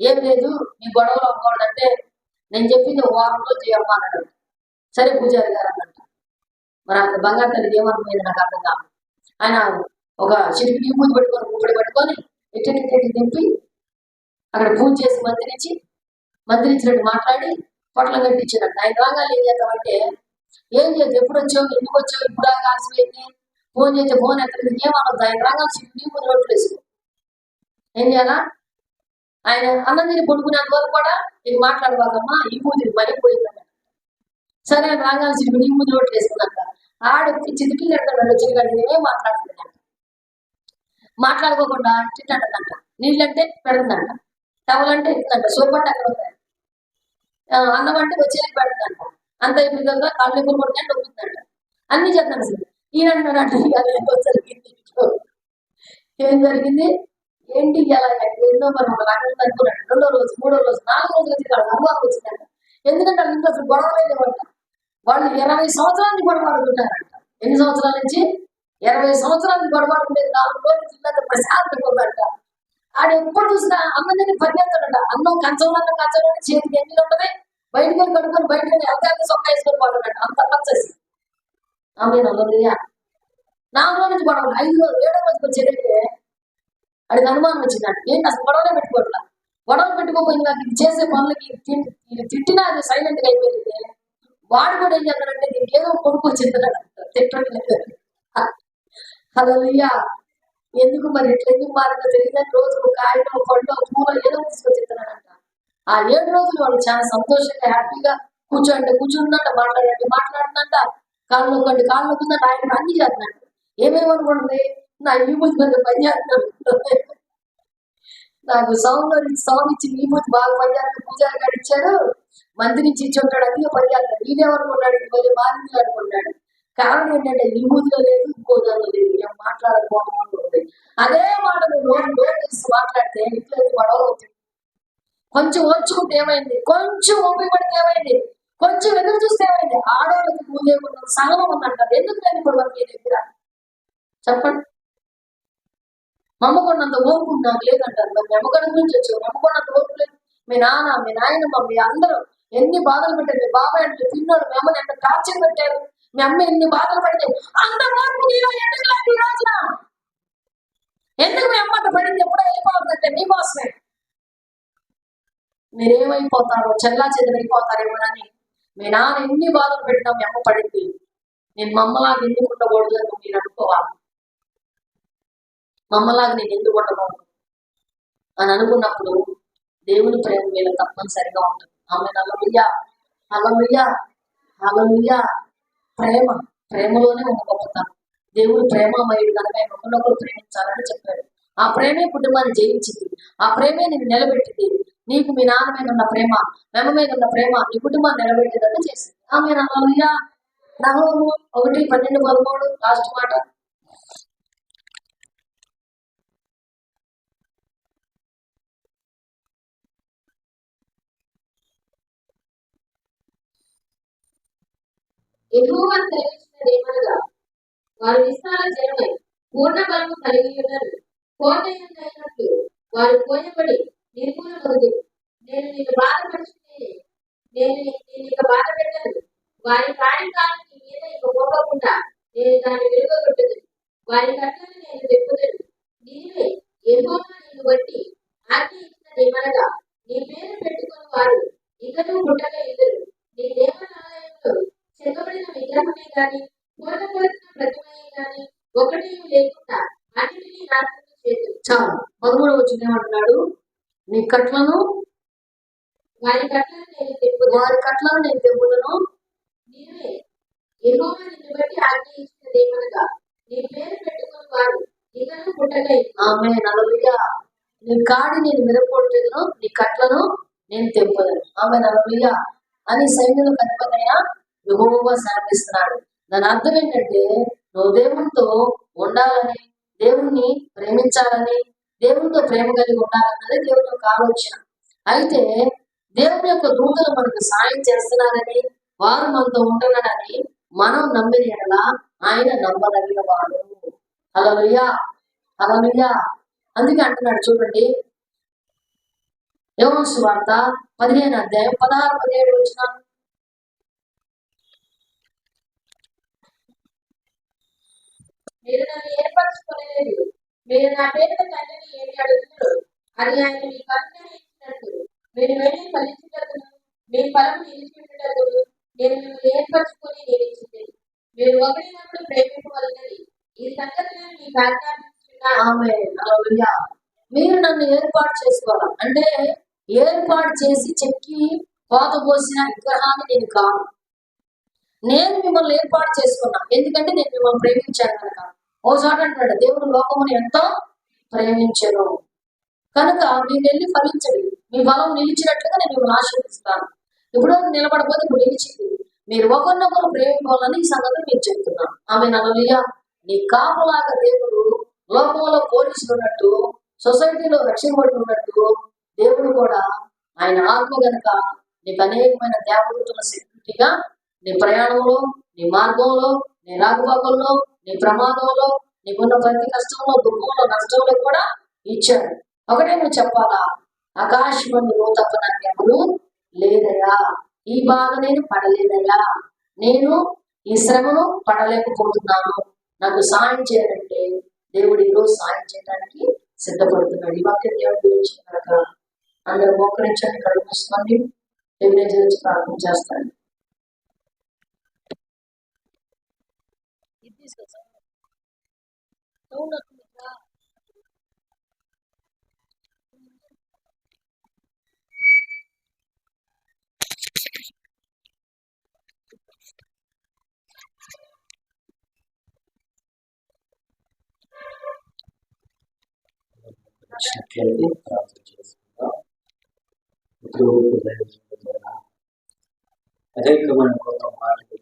ఏం లేదు నీ గొడవలు అవ్వాలంటే నేను చెప్పింది 1 వారం రోజులు చేయమ్మా అన్నాడు. సరే పూజారి గారు అన్నట్ట. మరి అక్కడ బంగారు తల్లికి ఏమర్థమైంది నాకు అర్థం కాదు. ఆయన ఒక చిటికి ఈ పూజ పెట్టుకొని ఎట్టి దింపి అక్కడ పూజ చేసి మందిరించినట్టు మాట్లాడి పొట్లం కట్టించాడంట. ఆయన రాగాలు ఏం చేద్దామంటే ఏం చేయదు, ఎప్పుడు వచ్చావు, ఎందుకు వచ్చావు, ఇప్పుడు ఆలసిపోయింది, ఫోన్ చేస్తే ఫోన్ ఎక్కడ ఏమనొద్దు. ఆయన రాగాలు చిటికి పూజ రోడ్లు వేసుకో. ఏం చేయాలా? ఆయన అన్నం తిని పడుకునేంత వరకు కూడా నీకు మాట్లాడబాకమ్మా, ఈ పూజ మరిపోయిందన్న. సరే ఆయన రాగాలు చిటికి ఈ పూజ రోడ్లు వేసుకున్నాక చిటికి ఎడతాడు, చిటికి ఏం మాట్లాడుతుందంట. మాట్లాడుకోకుండా తింటాడంట, నీళ్ళంటే పెడుతుందంట, టవలంటే ఇస్తుందంట, సోప్ అంటే అక్కడ ఉంటాయి, అన్నం అంటే వచ్చేది పెడుతుందంట, అంత ఇప్పుడు కాళ్ళు ఎప్పుడు కొడుతుందంటే వస్తుందంట, అన్ని చేస్తాను. ఈయన అన్నాడు ఇవాళ ఏదో జరిగింది ఇంట్లో. ఏం జరిగింది ఏంటి ఇలా ఎన్నో మరి ఒక రకంగా అనుకున్నాడు. రెండో రోజు, మూడో రోజు, 4 రోజులు వచ్చి వాళ్ళ అనుభవం వచ్చిందంట. ఎందుకంటే వాళ్ళ ఇంట్లో అసలు గొడవలేదేవంట. వాళ్ళు 20 సంవత్సరాల నుంచి గొడవడుకుంటారంట. ఎన్ని సంవత్సరాల నుంచి? 20 సంవత్సరాల నుంచి గొడవడుకునేది 4 రోజులు జిల్లా ప్రశాంతంగా ఉందంట. ఆడ ఎప్పుడు చూసినా అన్నం తిని పరిగెత్తాడంట. అన్నం కంచంలో చేతికి ఎన్ని ఉంటది, బయటకు వెళ్ళి కడుక్కొని బయటకు వెళ్ళి అవకాశం సొక్క వేసుకొని పోతాడంట. అంత పచ్చేసి ఆమె నల్లయ్యా 4 రోజుల నుంచి గొడవలు. 5 రోజులు 7వ రోజుకి వచ్చేదైతే అడిగి అనుమానం వచ్చిందంట. ఏంటి అసలు గొడవలే పెట్టుకోవట్లా. గొడవలు పెట్టుకోపోయింది నాకు ఇది చేసే పనులకి ఇది తిట్టినా అది సైలెంట్ గా అయిపోయింది. వాడు కూడా ఏం చేస్తాడంటే దీనికి ఏదో కొడుకు వచ్చిందట తిట్టట్లేదు. హల్లెలూయా. ఎందుకు మరి ఇట్లా ఎందుకు మారిందో తెలియదని రోజు ఒక కాయలో పండు పూల ఏదో తీసుకొచ్చిస్తున్నాడంట. ఆ 7 రోజులు వాళ్ళు చాలా సంతోషంగా హ్యాపీగా కూర్చుందంట, మాట్లాడుతుందంట, కాళ్ళు నొక్కండి కాళ్ళు నొక్కుందంట. ఆయన అన్ని చేస్తున్నాడు. ఏమేమనుకోండి నా విభూతి మీద పని చేస్తున్నాడు. నాకు సౌండ్ ఇచ్చి విభూతి బాగా పని చేస్తాడు. పూజారి గారు ఇచ్చాడు, మంత్రి నుంచి ఇచ్చి ఉంటాడు, అన్ని పని చేస్తాడు. ఈయనేమనుకున్నాడు మళ్ళీ మారింది అనుకున్నాడు. కారణం ఏంటంటే విభూతిలో లేదు, ఇంకోదాలో లేదు. ఏం మాట్లాడకపోవడం. అదే మాట నోరు తీసి మాట్లాడితే ఇంట్లో గొడవ అవుతుంది. కొంచెం ఓర్చుకుంటే ఏమైంది, కొంచెం ఓపిక పడితే ఏమైంది, కొంచెం ఎదురు చూస్తే ఏమైంది. ఆడవాళ్ళకి పూజ సహనం ఉందంటారు. ఎందుకు లేదు ఇప్పుడు మీ దగ్గర చెప్పండి. మమ్మకొండంత ఓర్పు నాకు లేదంటారు. మరి మెమ్మగడ గురించి వచ్చావు, మెమ్మకొండంత ఓర్పు లేదు. మీ నాన్న, మీ నాయనమ్మ, మీ అందరూ ఎన్ని బాధలు పెట్టారు. మీ బాబాయ్ అంటే తిన్నాడు, మీ అమ్మని ఎంత టార్చర్ పెట్టారు, మీ అమ్మ ఎన్ని బాధలు పడితే అంత ఓర్పు నీలో ఎందుకు లేదు ఈ రోజున? ఎందుకు మీ అమ్మ పడింది? ఎప్పుడో వెళ్ళిపోతుందంటే నీకోసమే. మీరేమైపోతారో చెల్లా చెదరైపోతారేమోనని మీ నాన్న ఎన్ని బాధలు పెట్టినా మీ అమ్మ పడింది. నేను మమ్మలాగా ఎందుకు ఉండకూడదు అని మీరు అనుకోవాలి. మమ్మలాగా నేను ఎందుకు ఉండకూడదు అని అనుకున్నప్పుడు దేవుని ప్రేమ మీద తప్పనిసరిగా ఉంటుంది. ఆమె హల్లెలూయా, హల్లెలూయా, హల్లెలూయా. ప్రేమలోనే ఒక గొప్పతనం. దేవుడు ప్రేమమయుడు కనుక ఆయన ఒకరినొకరు ప్రేమించాలని చెప్పాడు. ఆ ప్రేమే కుటుంబాన్ని జయించింది. ఆ ప్రేమే నేను నిలబెట్టింది. నీకు మీ నాన్న మీద ఉన్న ప్రేమ, మెమ్మ మీద ఉన్న ప్రేమ నీ కుటుంబాన్ని నిలబెట్టేదని చేసింది. ఆమె హల్లెలూయా. నహూము 1:12-13 లాస్ట్ మాట.
యెహోవా సెలవిచ్చినదేమనగా వారు విస్తార జనమై పూర్ణ బలము కలిగి ఉన్నారు. కోటైనట్లు వారు కోయబడి నిర్మూలమగుదురు. నేను నిన్ను బాధపరుచుకునే నేను ఇక బాధ పెట్టను. వారి కార్యకాలం నీ మీద ఇక మోపకుండా నేను దాన్ని వెలుగొట్టుదును. వారి కట్టలను నేను తెప్పుదును. నీవే యెహోవా నిన్ను బట్టి ఆజ్ఞ ఇచ్చినదేమనగా నీ పేరు పెట్టుకుని వారు ఇకను పుట్టక ఇద్దరు. నీ దేవాలయంలో చెక్కబడిన విగ్రహమే గాని పూర్ణపరిచిన ప్రతిమయే గాని ఒకటి లేకుండా అన్నిటినీ నాశనం చేతులు.
చాలు 13వ వచనం ఏమంటున్నాడు? నీ కట్లను
వారి కట్టలను నేను తెప్పుదును. నీవే యెహోవా నిన్ను బట్టి ఆజ్ఞ ఇచ్చినదేమనగా నీ పేరు పెట్టుకుని వారు ఇకను పుట్టక ఇద్దరు.
ఆమేన్ హల్లెలూయా. నీ కాడి నేను విరగొట్టేదను, నీ కట్లను నేను తెంపదను. ఆమేన్ హల్లెలూయా అని సైన్యులకు అధిపతైన యెహోవా సెలవిస్తున్నాడు. దాని అర్థం ఏంటంటే నువ్వు దేవునితో ఉండాలని, దేవుణ్ణి ప్రేమించాలని, దేవునితో ప్రేమ కలిగి ఉండాలన్నది దేవుని యొక్క ఆలోచన. అయితే దేవుని యొక్క దూతలు మనకు సాయం చేస్తున్నారని, వారు మనతో ఉంటున్నాడని మనం నమ్మిన ఎడల ఆయన నమ్మదగిన వాడు. హల్లెలూయా, హల్లెలూయా. అందుకే అంటున్నాడు చూడండి, యోహాను సువార్త 15:16-17 వచనాలు.
మీరు నన్ను ఏర్పరచుకోలేదు. మీరు నా పేరున తండ్రిని ఏమి అడుగుతున్నారు అది ఆయన మీకు అనుగ్రహించినట్టు మీరు వెళ్ళి ఫలించుటకును మీ ఫలము నిలిచిపెట్టుటకును నేను మిమ్మల్ని ఏర్పరచుకొని నియమించింది. మీరు ఒకరినప్పుడు ప్రేమింపవలనని ఈ సంగతులను మీకు ఆజ్ఞాపించుచున్నాను.
ఆమేన్ హల్లెలూయా. మీరు నన్ను ఏర్పాటు చేసుకోవాలి అంటే ఏర్పాటు చేసి చెక్కి కోత పోసిన విగ్రహాన్ని నేను కాదు. నేను మిమ్మల్ని ఏర్పాటు చేసుకున్నా, ఎందుకంటే నేను మిమ్మల్ని ప్రేమించాను కనుక. ఓసారి అంటాడు దేవుడు లోకమును ఎంతో ప్రేమించను కనుక మీరు వెళ్ళి ఫలించండి, మీ బలం నిలిచినట్లుగా నేను మిమ్మల్ని ఆశీర్వదిస్తాను. ఇప్పుడు నిలబడకపోతే ఇప్పుడు నిలిచింది. మీరు ఒకరినొకరు ప్రేమించాలని ఈ సంగతి మీకు చెప్తున్నాను. ఆమె నలుయ నీ కాపులాగా దేవుడు లోకంలో పోలీసులు ఉన్నట్టు, సొసైటీలో రక్షింపబడి ఉన్నట్టు, దేవుడు కూడా ఆయన ఆత్మ గనుక నీకు అనేకమైన దేవదూతల సెక్యూరిటీగా నీ ప్రయాణంలో, నీ మార్గంలో, నీ రాకపోకల్లో, నీ ప్రమాదంలో, నీకున్న ప్రతి కష్టంలో, దుఃఖంలో, నష్టంలో కూడా ఇచ్చాడు. ఒకటే నువ్వు చెప్పాలా, ఆకాశమందు నువ్వు తప్ప నాకు ఎవరు లేదయా, ఈ బాధ నేను పడలేదయా, నేను ఈ శ్రమను పడలేకపోతున్నాను, నాకు సాయం చేయాలంటే దేవుడు ఈరోజు సాయం చేయడానికి సిద్ధపడుతున్నాడు. ఈ వాక్యం దేవుడి గురించి కనుక అందరూ మోకరించండి, కళ్ళు మూసుకోండి, దేవుని గురించి ప్రార్థన చేస్తాను.
ప్రార్థన చేసుకుందాం. అనేకమైన కొత్త మాటలు